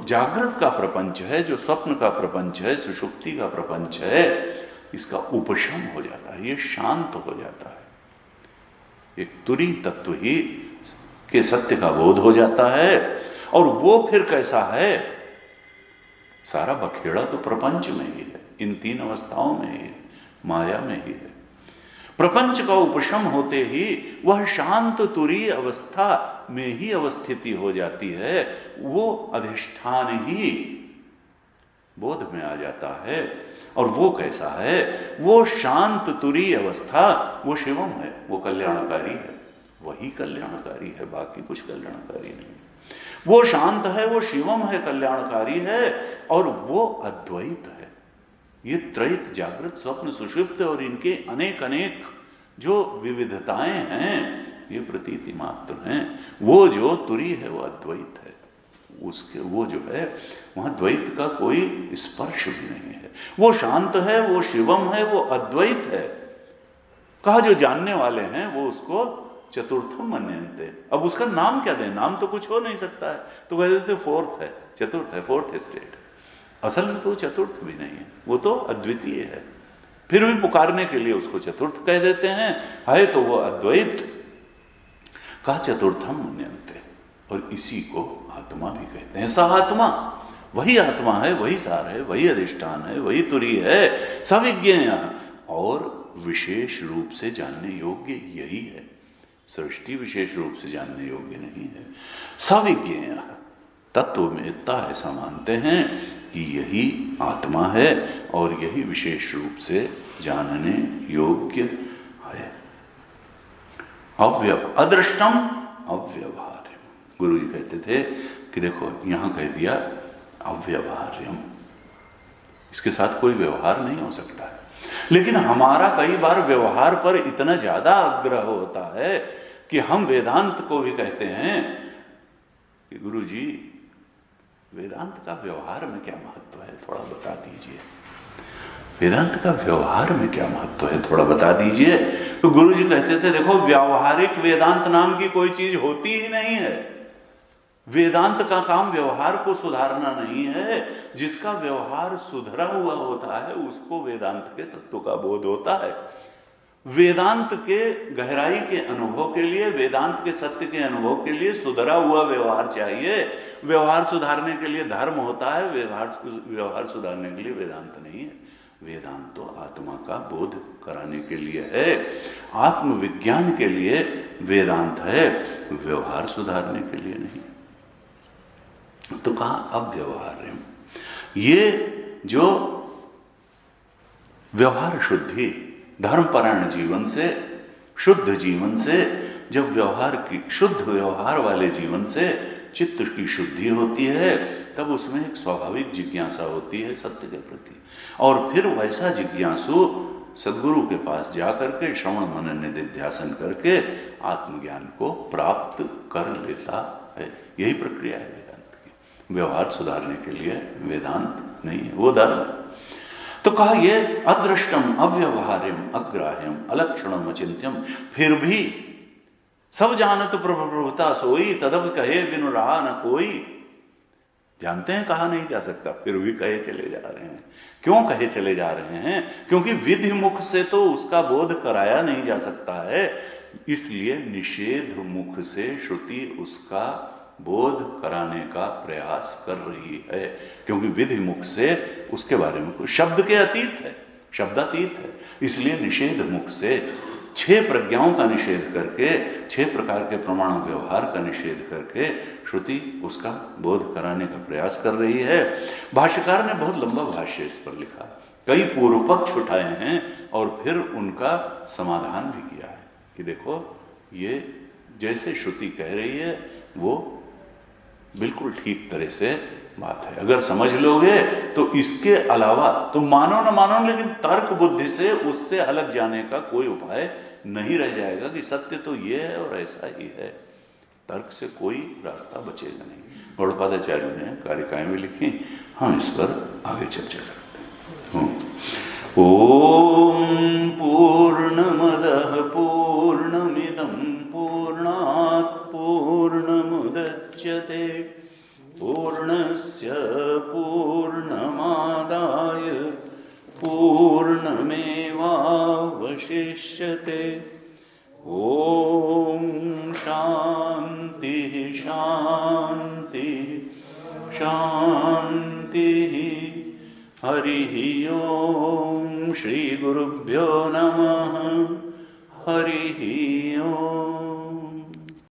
जागृत का प्रपंच है, जो स्वप्न का प्रपंच है, सुषुप्ति का प्रपंच है, इसका उपशम हो जाता है, ये शांत हो जाता है। एक तुरी तत्व ही के सत्य का बोध हो जाता है। और वो फिर कैसा है? सारा बखेड़ा तो प्रपंच में ही है, इन 3 अवस्थाओं में ही है, माया में ही है। प्रपंच का उपशम होते ही वह शांत तुरीय अवस्था में ही अवस्थिति हो जाती है, वो अधिष्ठान ही बोध में आ जाता है। और वो कैसा है? वो शांत तुरीय अवस्था, वो शिवम है, वो कल्याणकारी है, वही कल्याणकारी है, बाकी कुछ कल्याणकारी नहीं। वो शांत है, वो शिवम है, कल्याणकारी है, और वो अद्वैत है। ये त्रैत, जागृत स्वप्न सुषुप्त और इनके अनेक अनेक जो विविधताएं हैं, ये प्रतीति मात्र हैं। वो जो तुरी है वो अद्वैत है, उसके वो जो है वहां द्वैत का कोई स्पर्श भी नहीं है। वो शांत है, वो शिवम है, वो अद्वैत है। कहा जो जानने वाले हैं वो उसको चतुर्थम मन्यन्ते। अब उसका नाम क्या दें? नाम तो कुछ हो नहीं सकता है, तो कह देते फोर्थ है, चतुर्थ है, फोर्थ स्टेट। असल में तो चतुर्थ भी नहीं है, वो तो अद्वितीय है, फिर भी पुकारने के लिए उसको चतुर्थ कह देते हैं, है तो वो अद्वैत। कहा चतुर्थम मन्यन्ते, और इसी को आत्मा भी कहते हैं। सा आत्मा, वही आत्मा है, वही सार है, वही अधिष्ठान है, वही तुरी है, सविज्ञेय, और विशेष रूप से जानने योग्य यही है। सृष्टि विशेष रूप से जानने योग्य नहीं है। सविज्ञेय, तत्व में इतना ऐसा मानते हैं कि यही आत्मा है और यही विशेष रूप से जानने योग्य है। अदृष्टम अव्यवहार्यम। गुरु जी कहते थे कि देखो यहां कह दिया अव्यवहार्यम, इसके साथ कोई व्यवहार नहीं हो सकता है। लेकिन हमारा कई बार व्यवहार पर इतना ज्यादा आग्रह होता है कि हम वेदांत को भी कहते हैं कि गुरु जी वेदांत का व्यवहार में क्या महत्व है, थोड़ा बता दीजिए। वेदांत का व्यवहार में क्या महत्व है, थोड़ा बता दीजिए। तो गुरु जी कहते थे देखो व्यावहारिक वेदांत नाम की कोई चीज होती ही नहीं है। वेदांत का काम व्यवहार को सुधारना नहीं है। जिसका व्यवहार सुधरा हुआ होता है उसको वेदांत के तत्व का बोध होता है। वेदांत के गहराई के अनुभव के लिए, वेदांत के सत्य के अनुभव के लिए सुधरा हुआ व्यवहार चाहिए। व्यवहार सुधारने के लिए धर्म होता है, व्यवहार सुधारने के लिए वेदांत नहीं है। वेदांत तो आत्मा का बोध कराने के लिए है, आत्मविज्ञान के लिए वेदांत है, व्यवहार सुधारने के लिए नहीं। तो कहा अव्यवहार्यम। ये जो व्यवहार शुद्धि, धर्मपरायण जीवन से, शुद्ध जीवन से, जब व्यवहार की शुद्ध व्यवहार वाले जीवन से चित्त की शुद्धि होती है तब उसमें एक स्वाभाविक जिज्ञासा होती है सत्य के प्रति। और फिर वैसा जिज्ञासु सद्गुरु के पास जाकर के श्रवण मनन निधिध्यासन करके आत्मज्ञान को प्राप्त कर लेता है। यही प्रक्रिया है वेदांत की। व्यवहार सुधारने के लिए वेदांत नहीं है, वो धर्म है। तो कहा ये अदृष्टम अव्यवहार्यम अग्राह्यम अलक्षणम अचिंत्यम। फिर भी सब जानत प्रभुता सोई, तदब कहे बिनु रहा न कोई। जानते हैं कहा नहीं जा सकता, फिर भी कहे चले जा रहे हैं। क्यों कहे चले जा रहे हैं? क्योंकि विधि मुख से तो उसका बोध कराया नहीं जा सकता है, इसलिए निषेध मुख से श्रुति उसका बोध कराने का प्रयास कर रही है। क्योंकि विधि मुख से उसके बारे में कोई शब्द के अतीत है, शब्दातीत है, इसलिए निषेध मुख से 6 प्रज्ञाओं का निषेध करके, 6 प्रकार के प्रमाण व्यवहार का निषेध करके श्रुति उसका बोध कराने का प्रयास कर रही है। भाष्यकार ने बहुत लंबा भाष्य इस पर लिखा, कई पूर्व पक्ष उठाए हैं और फिर उनका समाधान भी किया है कि देखो ये जैसे श्रुति कह रही है वो बिल्कुल ठीक तरह से बात है। अगर समझ लोगे तो इसके अलावा तुम मानो ना मानो, लेकिन तर्क बुद्धि से उससे अलग जाने का कोई उपाय नहीं रह जाएगा कि सत्य तो ये है और ऐसा ही है। तर्क से कोई रास्ता बचेगा नहीं। गौड़पादाचार्य ने कारिकाएं भी लिखी, हम इस पर आगे चर्चा करते हैं। ओम पूर्णमदः पूर्णमिदं पूर्णात् पूर्णमुदच्यते पूर्णस्य पूर्णमादाय पूर्णमेवावशिष्यते। ओम शांति शांति शांति। हरि ओम। श्री गुरुभ्यो नमः। हरि